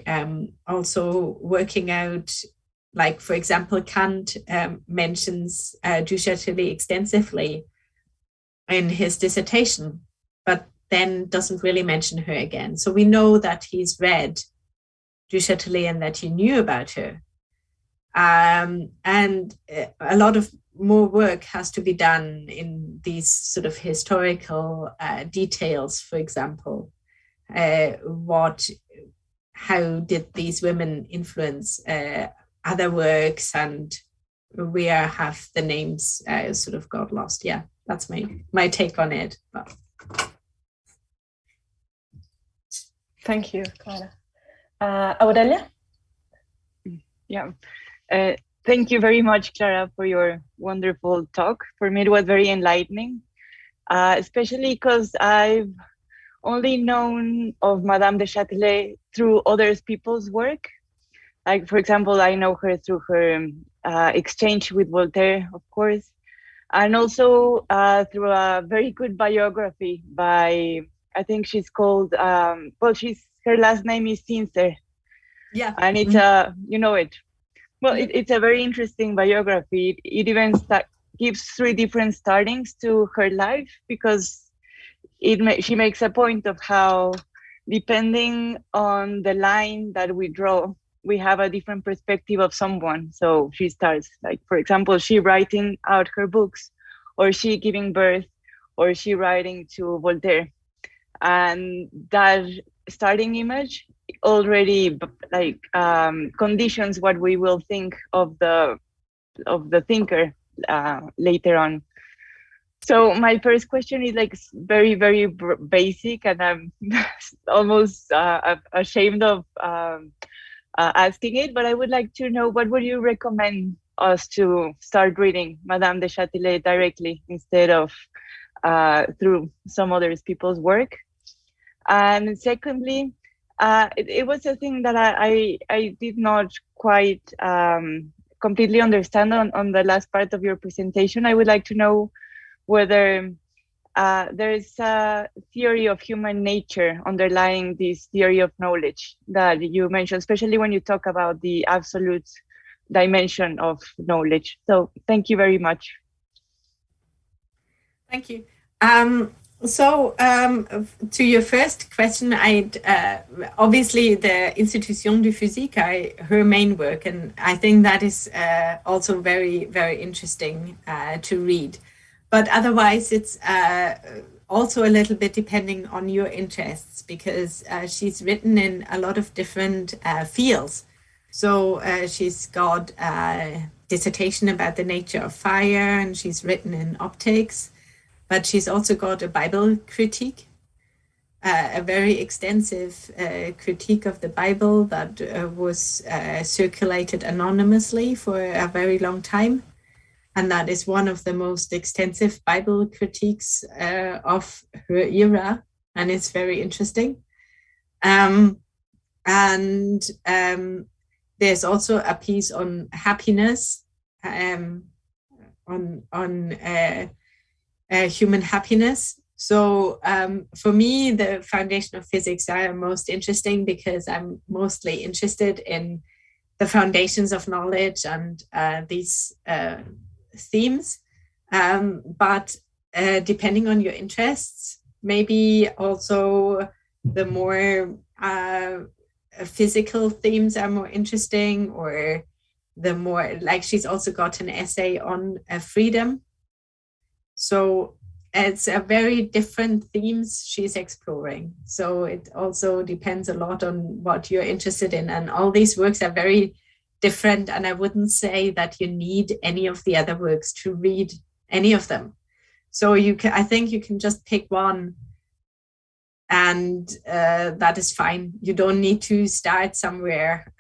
also working out, like, for example, Kant mentions du Châtelet extensively in his dissertation, but then doesn't really mention her again. So we know that he's read du Châtelet and that he knew about her. And a lot of more work has to be done in these sort of historical details. For example, how did these women influence other works, and where have the names sort of got lost? Yeah, that's my take on it. But. Thank you, Clara. Aurelia? Yeah. Thank you very much, Clara, for your wonderful talk. For me, it was very enlightening, especially because I've only known of Madame de Châtelet through other people's work. Like, for example, I know her through her exchange with Voltaire, of course, and also through a very good biography by, I think she's called, her last name is Sincer. Yeah. And it's you know it. Well, it's a very interesting biography. It even gives 3 different startings to her life, because she makes a point of how, depending on the line that we draw, we have a different perspective of someone. So she starts, like, for example, she writing out her books, or she giving birth, or she writing to Voltaire. And that starting image already conditions what we will think of the thinker later on. So my first question is like very, very basic, and I'm almost ashamed of asking it, but I would like to know, what would you recommend us to start reading Madame de Châtelet directly instead of through some other people's work? And secondly, it was a thing that I did not quite completely understand on the last part of your presentation. I would like to know whether there's a theory of human nature underlying this theory of knowledge that you mentioned, especially when you talk about the absolute dimension of knowledge. So thank you very much. Thank you. So to your first question, I'd obviously the Institution de Physique, her main work, and I think that is also very, very interesting to read. But otherwise, it's also a little bit depending on your interests, because she's written in a lot of different fields. So she's got a dissertation about the nature of fire, and she's written in optics, but she's also got a Bible critique, a very extensive critique of the Bible that was circulated anonymously for a very long time. And that is one of the most extensive Bible critiques of her era, and it's very interesting. There's also a piece on happiness, on human happiness. So for me, the foundation of physics are most interesting because I'm mostly interested in the foundations of knowledge and these themes. But depending on your interests, maybe also the more physical themes are more interesting, or the more, like, she's also got an essay on freedom. So it's a very different themes she's exploring. So it also depends a lot on what you're interested in. And all these works are very different. And I wouldn't say that you need any of the other works to read any of them. So I think you can just pick one, and that is fine. You don't need to start somewhere.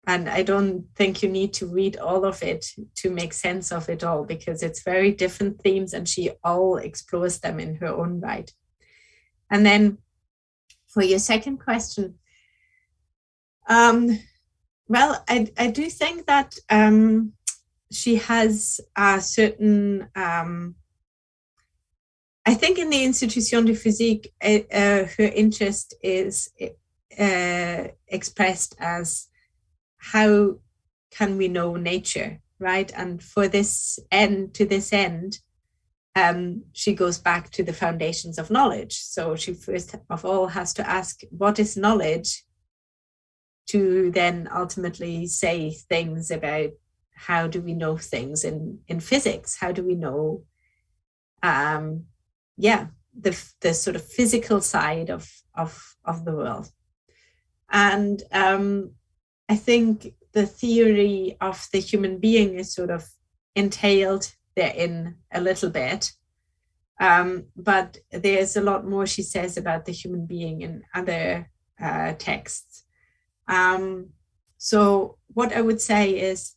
And I don't think you need to read all of it to make sense of it all, because it's very different themes and she all explores them in her own right. And then for your second question, well, I do think that she has a certain, I think in the Institution de Physique, her interest is expressed as how can we know nature, right? And for this end, she goes back to the foundations of knowledge. So she first of all has to ask, what is knowledge? To then ultimately say things about how do we know things in physics? How do we know, the sort of physical side of the world? And I think the theory of the human being is sort of entailed therein a little bit. But there's a lot more she says about the human being in other texts. So what I would say is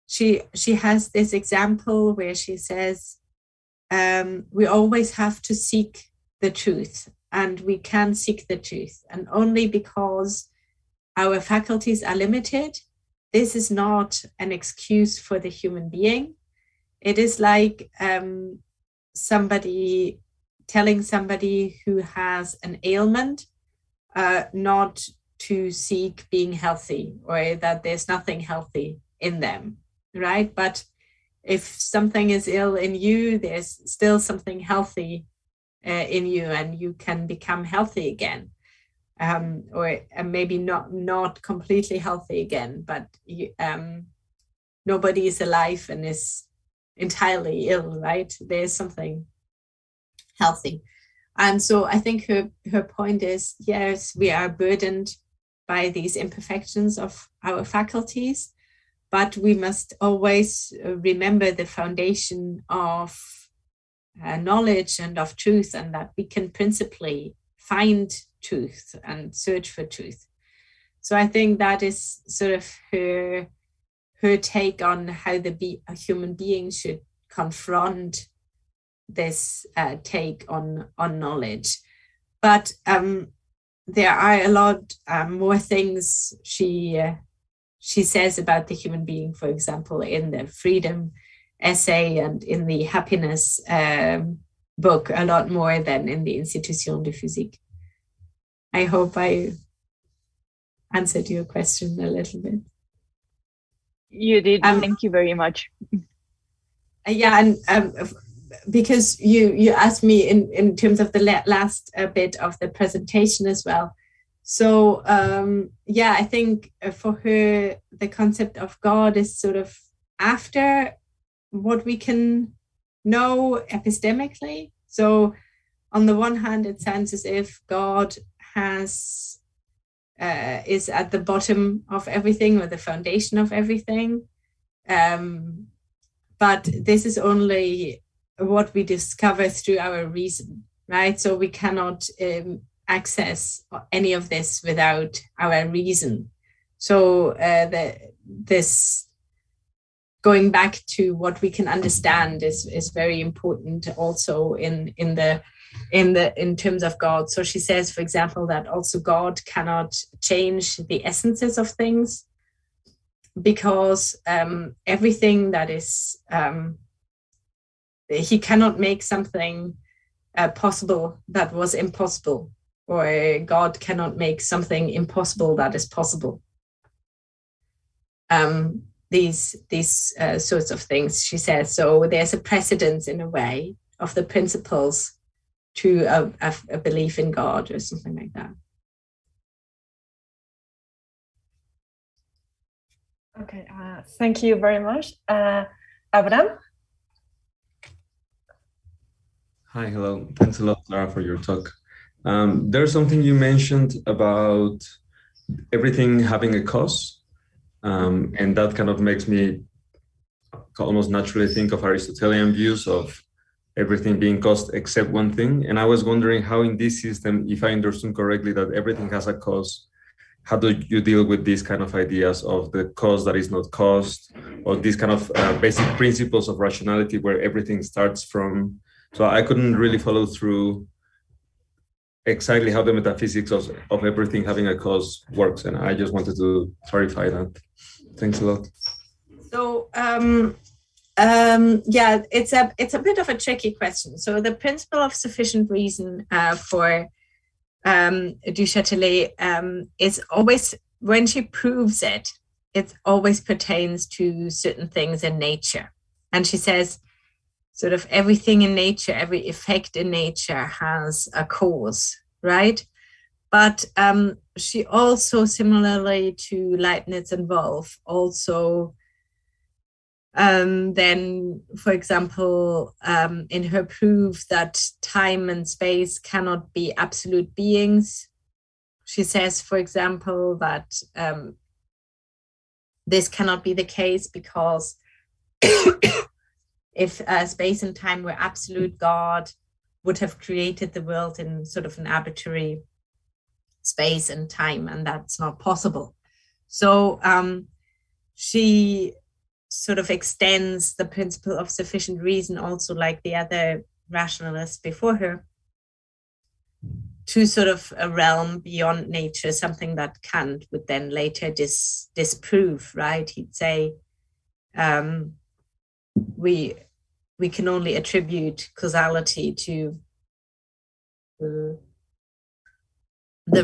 she has this example where she says, we always have to seek the truth, and we can seek the truth. And only because our faculties are limited, this is not an excuse for the human being. It is like somebody telling somebody who has an ailment not to seek being healthy, or that there's nothing healthy in them, right? But if something is ill in you, there's still something healthy in you, and you can become healthy again. Or maybe not completely healthy again, but nobody is alive and is entirely ill, right? There's something healthy. And so I think her point is, yes, we are burdened by these imperfections of our faculties, but we must always remember the foundation of knowledge and of truth, and that we can principally find truth and search for truth. So I think that is sort of her take on how a human being should confront this take on knowledge. But there are a lot more things she says about the human being, for example, in the freedom essay and in the happiness book, a lot more than in the Institution de Physique. I hope I answered your question a little bit. You did. Thank you very much. Yeah, and because you asked me in terms of the last bit of the presentation as well. So I think for her, the concept of God is sort of after what we can know epistemically. So on the one hand, it sounds as if God is at the bottom of everything, or the foundation of everything. But this is only what we discover through our reason, right? So we cannot access any of this without our reason. So this going back to what we can understand is very important also in terms of God. So she says, for example, that also God cannot change the essences of things, because everything that is, he cannot make something possible that was impossible, or God cannot make something impossible that is possible. These sorts of things, she says. So there's a precedence in a way of the principles to a belief in God, or something like that. Okay, thank you very much. Abraham? Hi, hello. Thanks a lot, Clara, for your talk. There's something you mentioned about everything having a cause, and that kind of makes me almost naturally think of Aristotelian views of everything being caused except one thing. And I was wondering how in this system, if I understood correctly, that everything has a cause, how do you deal with these kind of ideas of the cause that is not caused, or these kind of basic principles of rationality where everything starts from? So I couldn't really follow through exactly how the metaphysics of everything having a cause works. And I just wanted to clarify that. Thanks a lot. So, yeah, it's a bit of a tricky question. So the principle of sufficient reason for du Châtelet is always, when she proves it, it always pertains to certain things in nature. And she says, sort of everything in nature, every effect in nature has a cause, right? But she also, similarly to Leibniz and Wolff, also then, for example, in her proof that time and space cannot be absolute beings, she says, for example, that this cannot be the case because if space and time were absolute, God would have created the world in sort of an arbitrary space and time, and that's not possible. So she sort of extends the principle of sufficient reason, also like the other rationalists before her, to sort of a realm beyond nature, something that Kant would then later disprove, right? He'd say, we can only attribute causality to the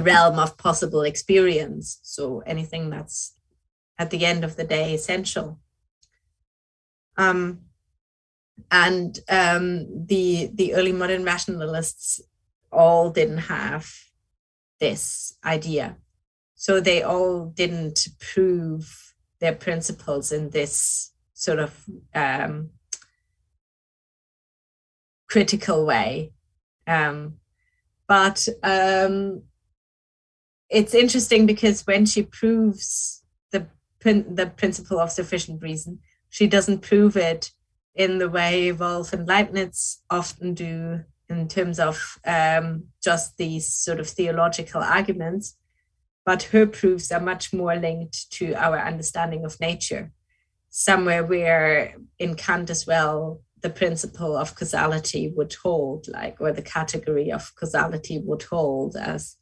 realm of possible experience. So anything that's at the end of the day essential. And the early modern rationalists all didn't have this idea. So they all didn't prove their principles in this sort of critical way. But it's interesting because when she proves the principle of sufficient reason, she doesn't prove it in the way Wolff and Leibniz often do, in terms of just these sort of theological arguments, but her proofs are much more linked to our understanding of nature, somewhere where in Kant as well, the principle of causality would hold, like, or the category of causality would hold as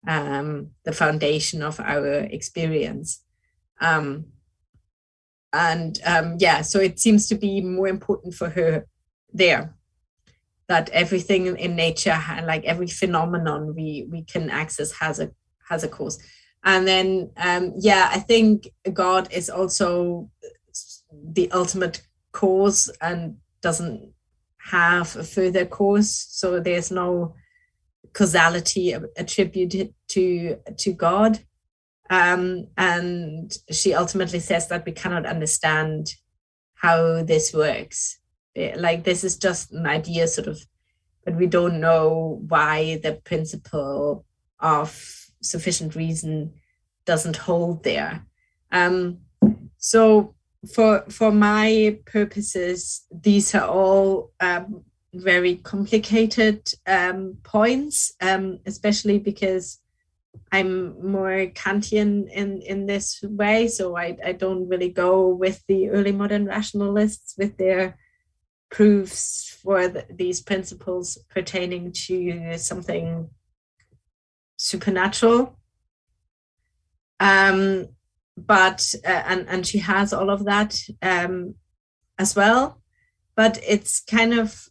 the foundation of our experience. Yeah, so it seems to be more important for her there, that everything in nature, like every phenomenon we can access has a cause. And then, yeah, I think God is also the ultimate cause and doesn't have a further cause. So there's no causality attributed to God. And she ultimately says that we cannot understand how this works. Like, this is just an idea sort of but we don't know why the principle of sufficient reason doesn't hold there. So for my purposes, these are all very complicated points, especially because I'm more Kantian in this way. So I don't really go with the early modern rationalists with their proofs for these principles pertaining to something supernatural. But and she has all of that as well, but it's kind of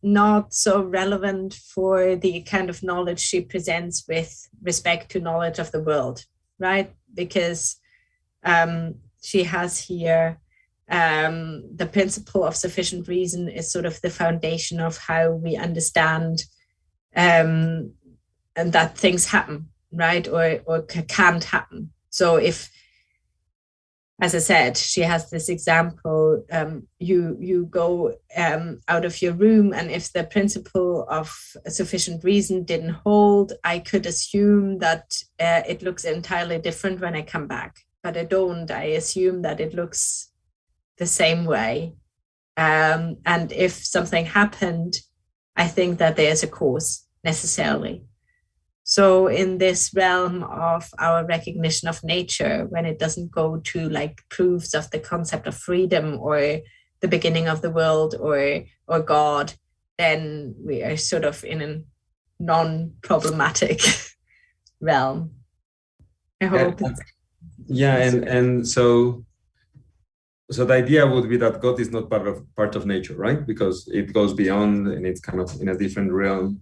not so relevant for the kind of knowledge she presents with respect to knowledge of the world, right? Because she has here the principle of sufficient reason is sort of the foundation of how we understand and that things happen, right? Or can't happen. So if, as I said, she has this example, you go out of your room, and if the principle of sufficient reason didn't hold, I could assume that it looks entirely different when I come back. But I don't. I assume that it looks the same way. And if something happened, I think that there's a cause necessarily. So in this realm of our recognition of nature, when it doesn't go to like proofs of the concept of freedom or the beginning of the world or God, then we are sort of in a non-problematic realm. I hope. Yeah, and so the idea would be that God is not part of nature, right? Because it goes beyond and it's kind of in a different realm.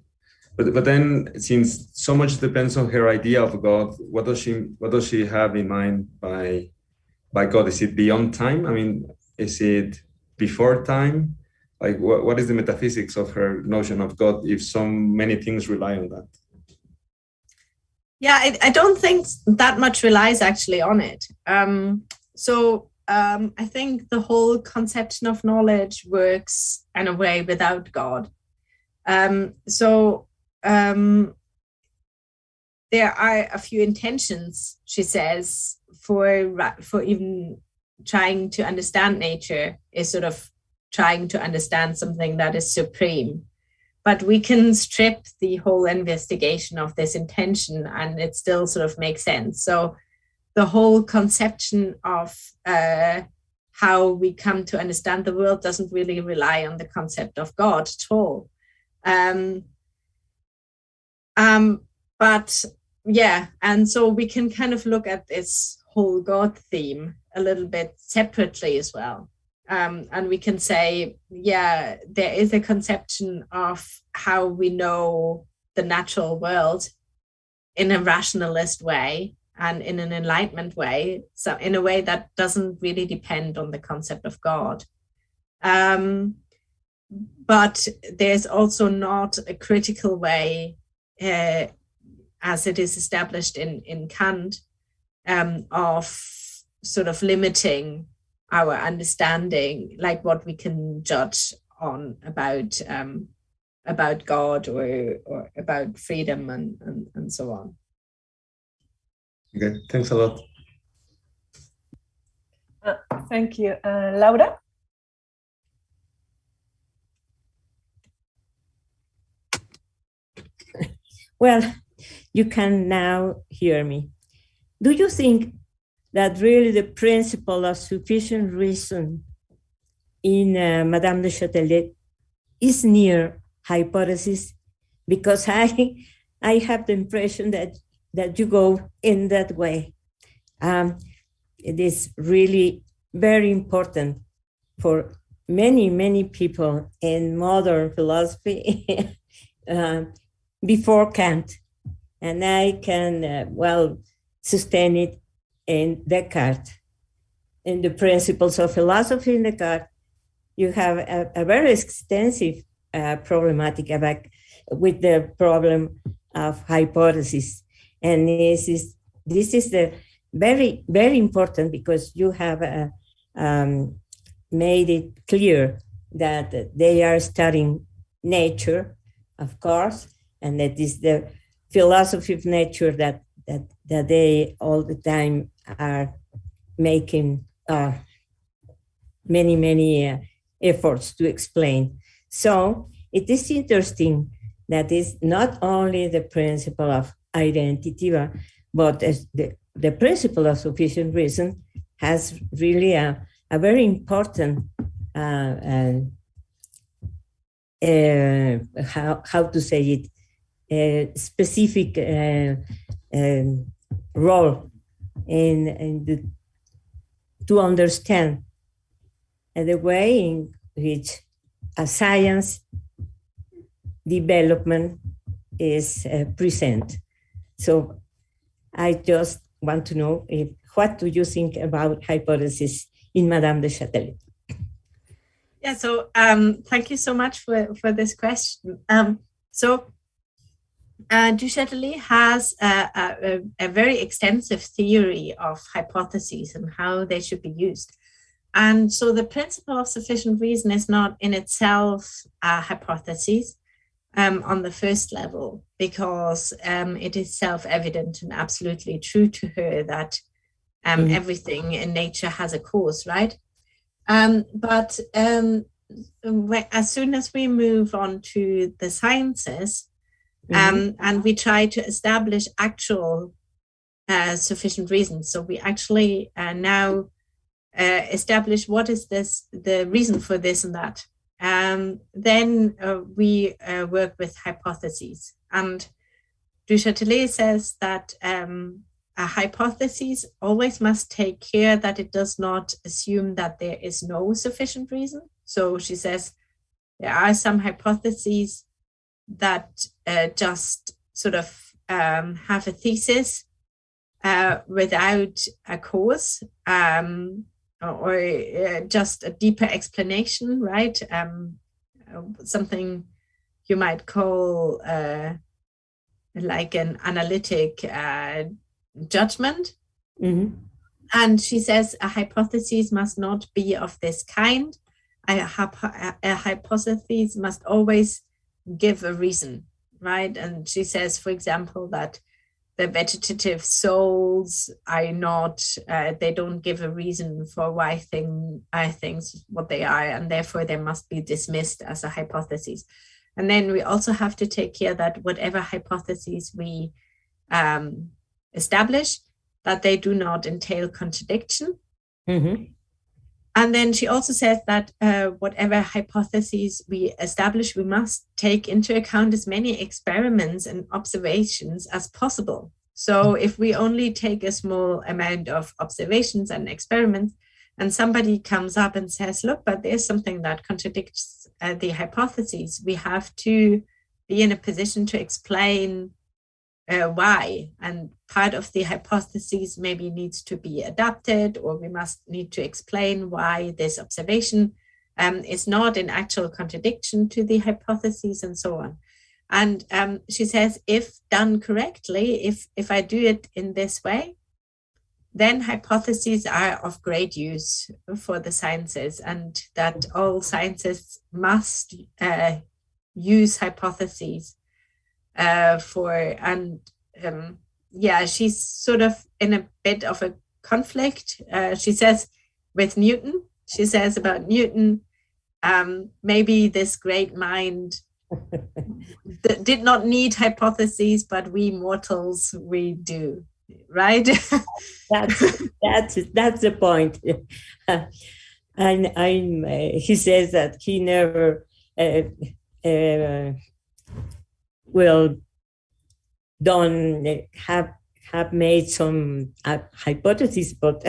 But then, since so much depends on her idea of God, what does she have in mind by God? Is it beyond time? I mean, is it before time? Like, what is the metaphysics of her notion of God if so many things rely on that? Yeah, I don't think that much relies actually on it. I think the whole conception of knowledge works in a way without God. There are a few intentions, she says, for even trying to understand nature is sort of trying to understand something that is supreme. But we can strip the whole investigation of this intention and it still sort of makes sense. So the whole conception of how we come to understand the world doesn't really rely on the concept of God at all. But yeah, and so we can kind of look at this whole God theme a little bit separately as well. And we can say, yeah, there is a conception of how we know the natural world in a rationalist way and in an enlightenment way, so in a way that doesn't really depend on the concept of God. But there's also not a critical way, as it is established in Kant, of sort of limiting our understanding, like what we can judge on about God or about freedom and so on. Okay, thanks a lot. Thank you. Laura? Well, you can now hear me. Do you think that really the principle of sufficient reason in Madame de Châtelet is near hypothesis? Because I have the impression that you go in that way. It is really very important for many people in modern philosophy before Kant. And I can, sustain it in Descartes. In the principles of philosophy in Descartes, you have a very extensive problematic with the problem of hypothesis. And this is the very, very important because you have made it clear that they are studying nature of course, and that is the philosophy of nature that they all the time are making many efforts to explain. So it is interesting that it's not only the principle of identity, but the principle of sufficient reason has really a very important how to say it, specific role to understand the way in which a science development is present. So I just want to know what do you think about hypothesis in Madame de Châtelet? Yeah, so thank you so much for this question. Du Châtelet has a very extensive theory of hypotheses and how they should be used. And so the principle of sufficient reason is not in itself a hypothesis on the first level, because it is self-evident and absolutely true to her that everything in nature has a cause, right? But as soon as we move on to the sciences, and we try to establish actual sufficient reasons, so we actually now establish what is the reason for this and that. Then we work with hypotheses. And Du Châtelet says that a hypothesis always must take care that it does not assume that there is no sufficient reason. So she says there are some hypotheses that just sort of have a thesis without a cause, or just a deeper explanation, right? Something you might call like an analytic judgment. And she says a hypothesis must not be of this kind. A hypothesis must always give a reason, right? And she says, for example, that the vegetative souls are not, they don't give a reason for why things what they are, and therefore they must be dismissed as a hypothesis. And then we also have to take care that whatever hypotheses we establish, that they do not entail contradiction. And then she also says that whatever hypotheses we establish, we must take into account as many experiments and observations as possible. So if we only take a small amount of observations and experiments, and somebody comes up and says, look, but there's something that contradicts the hypotheses, we have to be in a position to explain why. And part of the hypotheses maybe needs to be adapted, or we must need to explain why this observation is not in actual contradiction to the hypotheses, and so on. And she says, if done correctly, if I do it in this way, then hypotheses are of great use for the sciences, and that all sciences must use hypotheses she's sort of in a bit of a conflict. She says with Newton, she says about Newton, maybe this great mind did not need hypotheses, but we mortals, we do, right? that's the point. And he says that he never will don't have made some hypotheses, but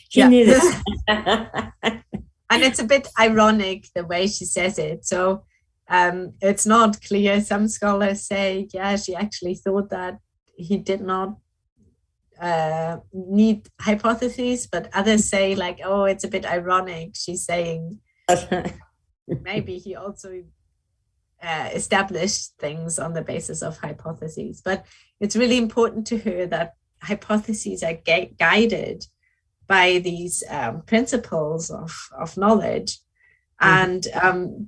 he needed. And it's a bit ironic the way she says it. So it's not clear. Some scholars say, yeah, she actually thought that he did not need hypotheses, but others say like, oh, it's a bit ironic. She's saying maybe he also established things on the basis of hypotheses. But it's really important to her that hypotheses are guided by these principles of knowledge, and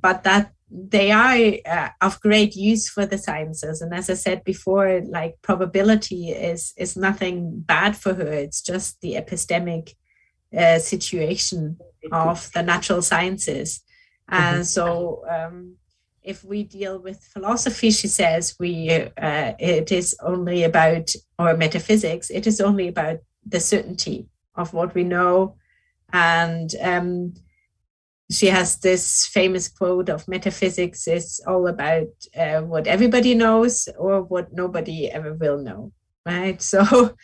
but that they are of great use for the sciences. And as I said before, like probability is nothing bad for her. It's just the epistemic situation of the natural sciences. And so if we deal with philosophy, she says, it is only about, or metaphysics, it is only about the certainty of what we know. And she has this famous quote of metaphysics is all about what everybody knows or what nobody ever will know, right? So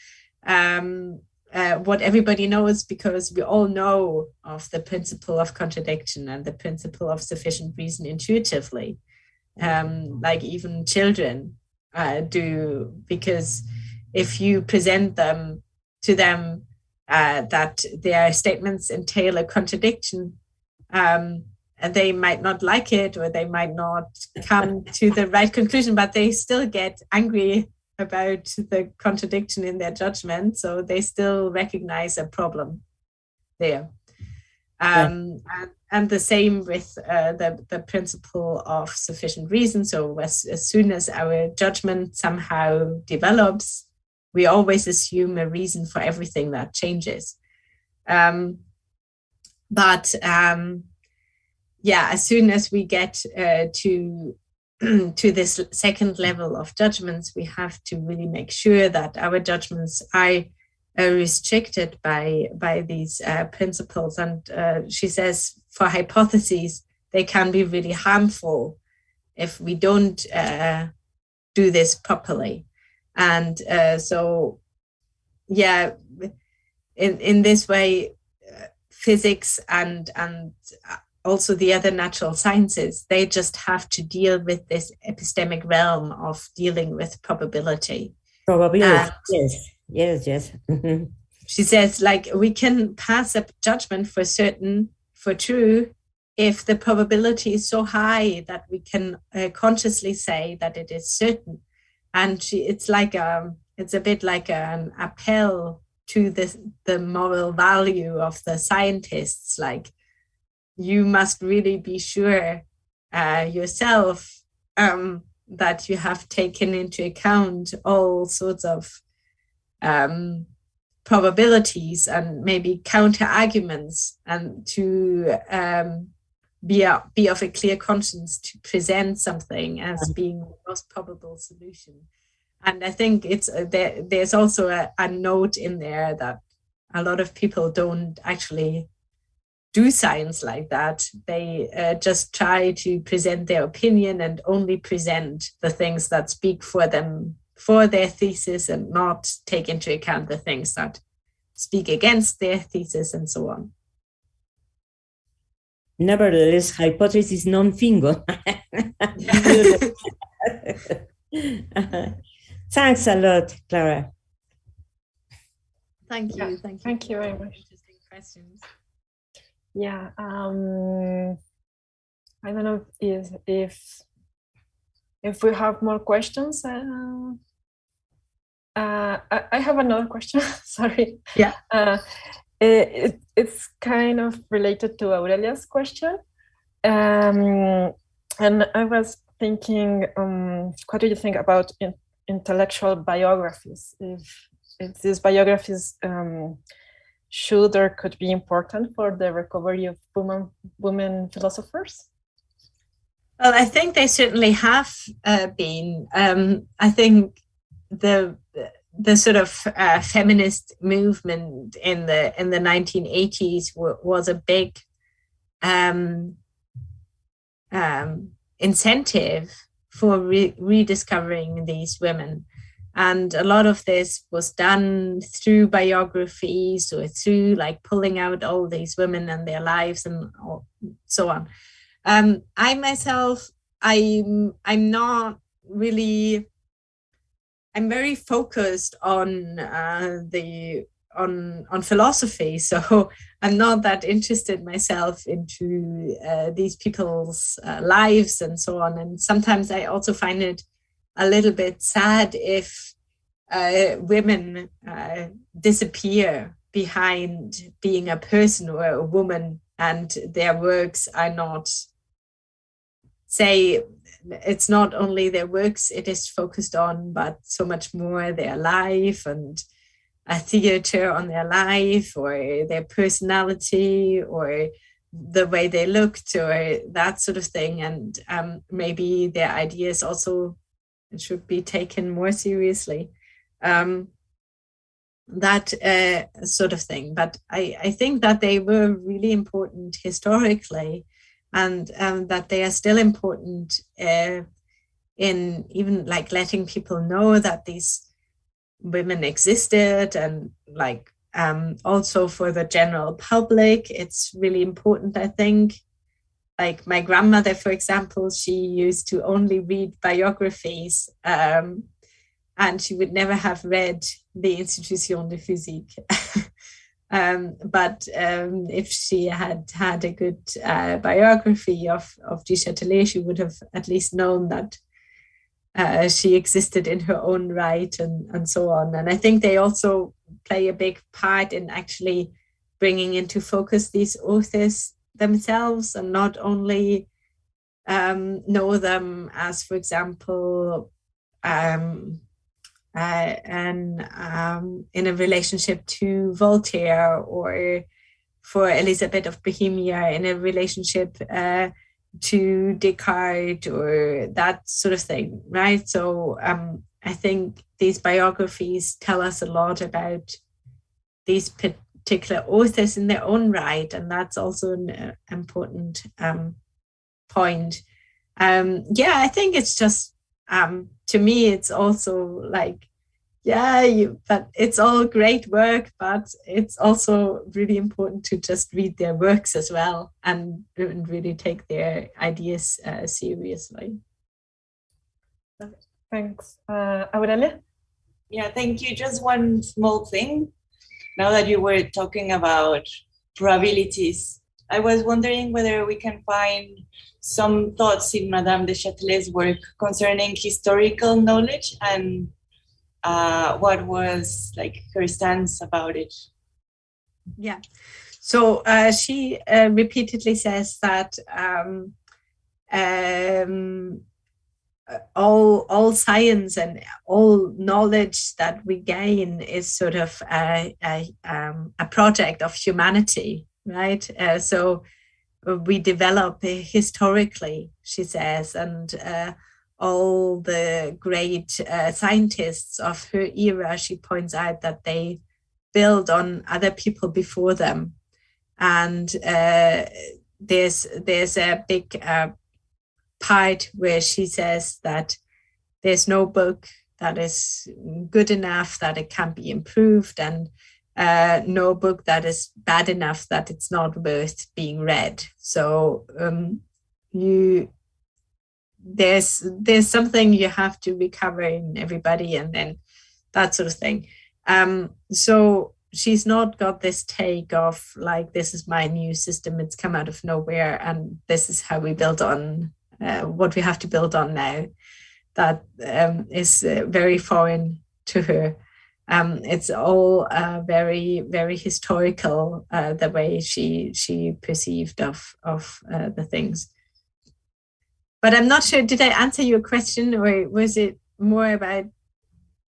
what everybody knows, because we all know of the principle of contradiction and the principle of sufficient reason intuitively, like even children do, because if you present them to them that their statements entail a contradiction, and they might not like it, or they might not come to the right conclusion, but they still get angry about the contradiction in their judgment. So they still recognize a problem there. And the same with the principle of sufficient reason. So as soon as our judgment somehow develops, we always assume a reason for everything that changes. But as soon as we get to this second level of judgments, we have to really make sure that our judgments are restricted by these principles. And she says for hypotheses, they can be really harmful if we don't do this properly. And in this way, physics and also the other natural sciences, they just have to deal with this epistemic realm of dealing with probability. Probability, yes. Mm-hmm. She says, like, we can pass a judgment for certain, for true, if the probability is so high that we can consciously say that it is certain. And it's a bit like an appel to the moral value of the scientists. Like, you must really be sure yourself that you have taken into account all sorts of probabilities and maybe counter arguments, and to be of a clear conscience to present something as being the most probable solution. And I think there's also a note in there that a lot of people don't actually do science like that. They just try to present their opinion and only present the things that speak for them, for their thesis, and not take into account the things that speak against their thesis and so on. Nevertheless, hypothesis non-fingo. Thanks a lot, Clara. Thank you. Thank you very much. Interesting questions. Yeah, I don't know if we have more questions. I have another question. Sorry. Yeah. It's kind of related to Aurelia's question, and I was thinking, what do you think about intellectual biographies? If these biographies should or could be important for the recovery of women philosophers? Well, I think they certainly have been. I think the sort of feminist movement in the 1980s was a big incentive for rediscovering these women. And a lot of this was done through biographies or through like pulling out all these women and their lives and so on. I myself, I'm very focused on on philosophy, so I'm not that interested myself into these people's lives and so on. And sometimes I also find it a little bit sad if women disappear behind being a person or a woman, and their works are not say it's not only their works it is focused on, but so much more their life and a theater on their life or their personality or the way they looked or that sort of thing. And maybe their ideas also should be taken more seriously. That sort of thing. But I think that they were really important historically, and that they are still important in even like letting people know that these women existed, and like also for the general public it's really important. I think like my grandmother, for example, she used to only read biographies, and she would never have read the Institution de Physique. But if she had had a good biography of Chatelet, she would have at least known that she existed in her own right, and so on. And I think they also play a big part in actually bringing into focus these authors themselves, and not only know them as, for example, in a relationship to Voltaire, or for Elizabeth of Bohemia in a relationship to Descartes, or that sort of thing, right? So I think these biographies tell us a lot about these particular authors in their own right, and that's also an important point. I think it's just to me it's also like, but it's all great work, but it's also really important to just read their works as well and really take their ideas seriously. Thanks. Aurelia? Yeah, thank you. Just one small thing. Now that you were talking about probabilities, I was wondering whether we can find some thoughts in Madame de Châtelet's work concerning historical knowledge and what was like her stance about it. Yeah, so she repeatedly says that all science and all knowledge that we gain is sort of a project of humanity, right? So we develop historically, she says, and all the great scientists of her era, she points out that they build on other people before them. And there's a big part where she says that there's no book that is good enough that it can't be improved, and no book that is bad enough that it's not worth being read. So there's something you have to recover in everybody, and then that sort of thing. So she's not got this take of like, this is my new system, it's come out of nowhere, and this is how we build on what we have to build on now. That is very foreign to her. It's all very, very historical, the way she perceived of the things. But I'm not sure, did I answer your question, or was it more about?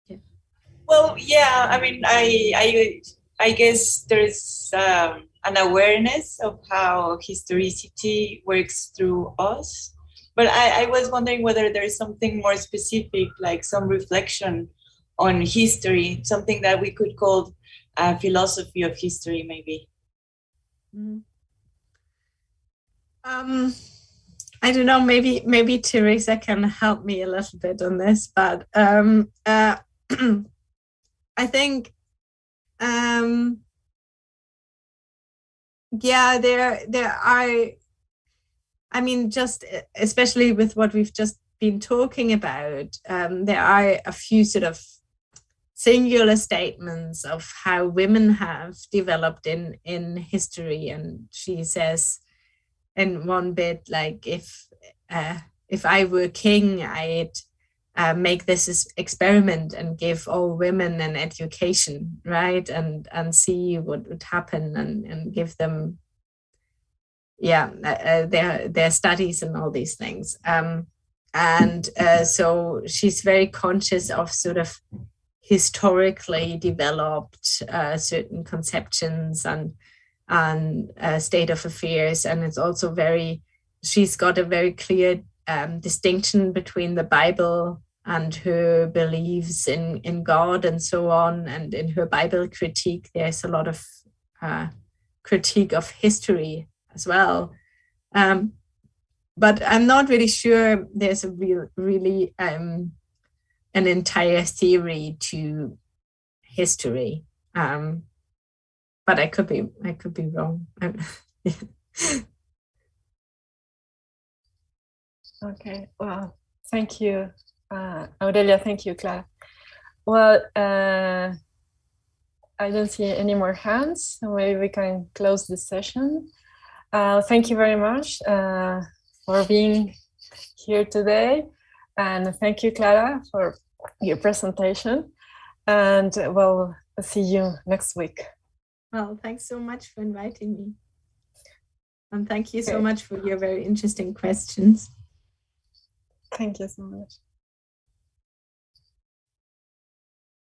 Yeah. Well, yeah, I mean, I guess there's an awareness of how historicity works through us. But I was wondering whether there's something more specific, like some reflection on history, something that we could call a philosophy of history, maybe. I don't know, maybe Teresa can help me a little bit on this, but I think there are, I mean, just especially with what we've just been talking about, there are a few sort of singular statements of how women have developed in history. And she says in one bit, like, if I were king, I'd make this experiment and give all women an education, right? And see what would happen, and give them their studies and all these things. So she's very conscious of sort of historically developed certain conceptions and state of affairs. And it's also she's got a very clear distinction between the Bible and her beliefs in God and so on. And in her Bible critique, there's a lot of critique of history as well. But I'm not really sure there's a really an entire theory to history. But I could be wrong. Okay, well, thank you, Aurelia. Thank you, Clara. Well, I don't see any more hands, so maybe we can close the session. Thank you very much for being here today. And thank you, Clara, for your presentation. And we'll see you next week. Well, thanks so much for inviting me. And thank you so much for your very interesting questions. Thank you so much.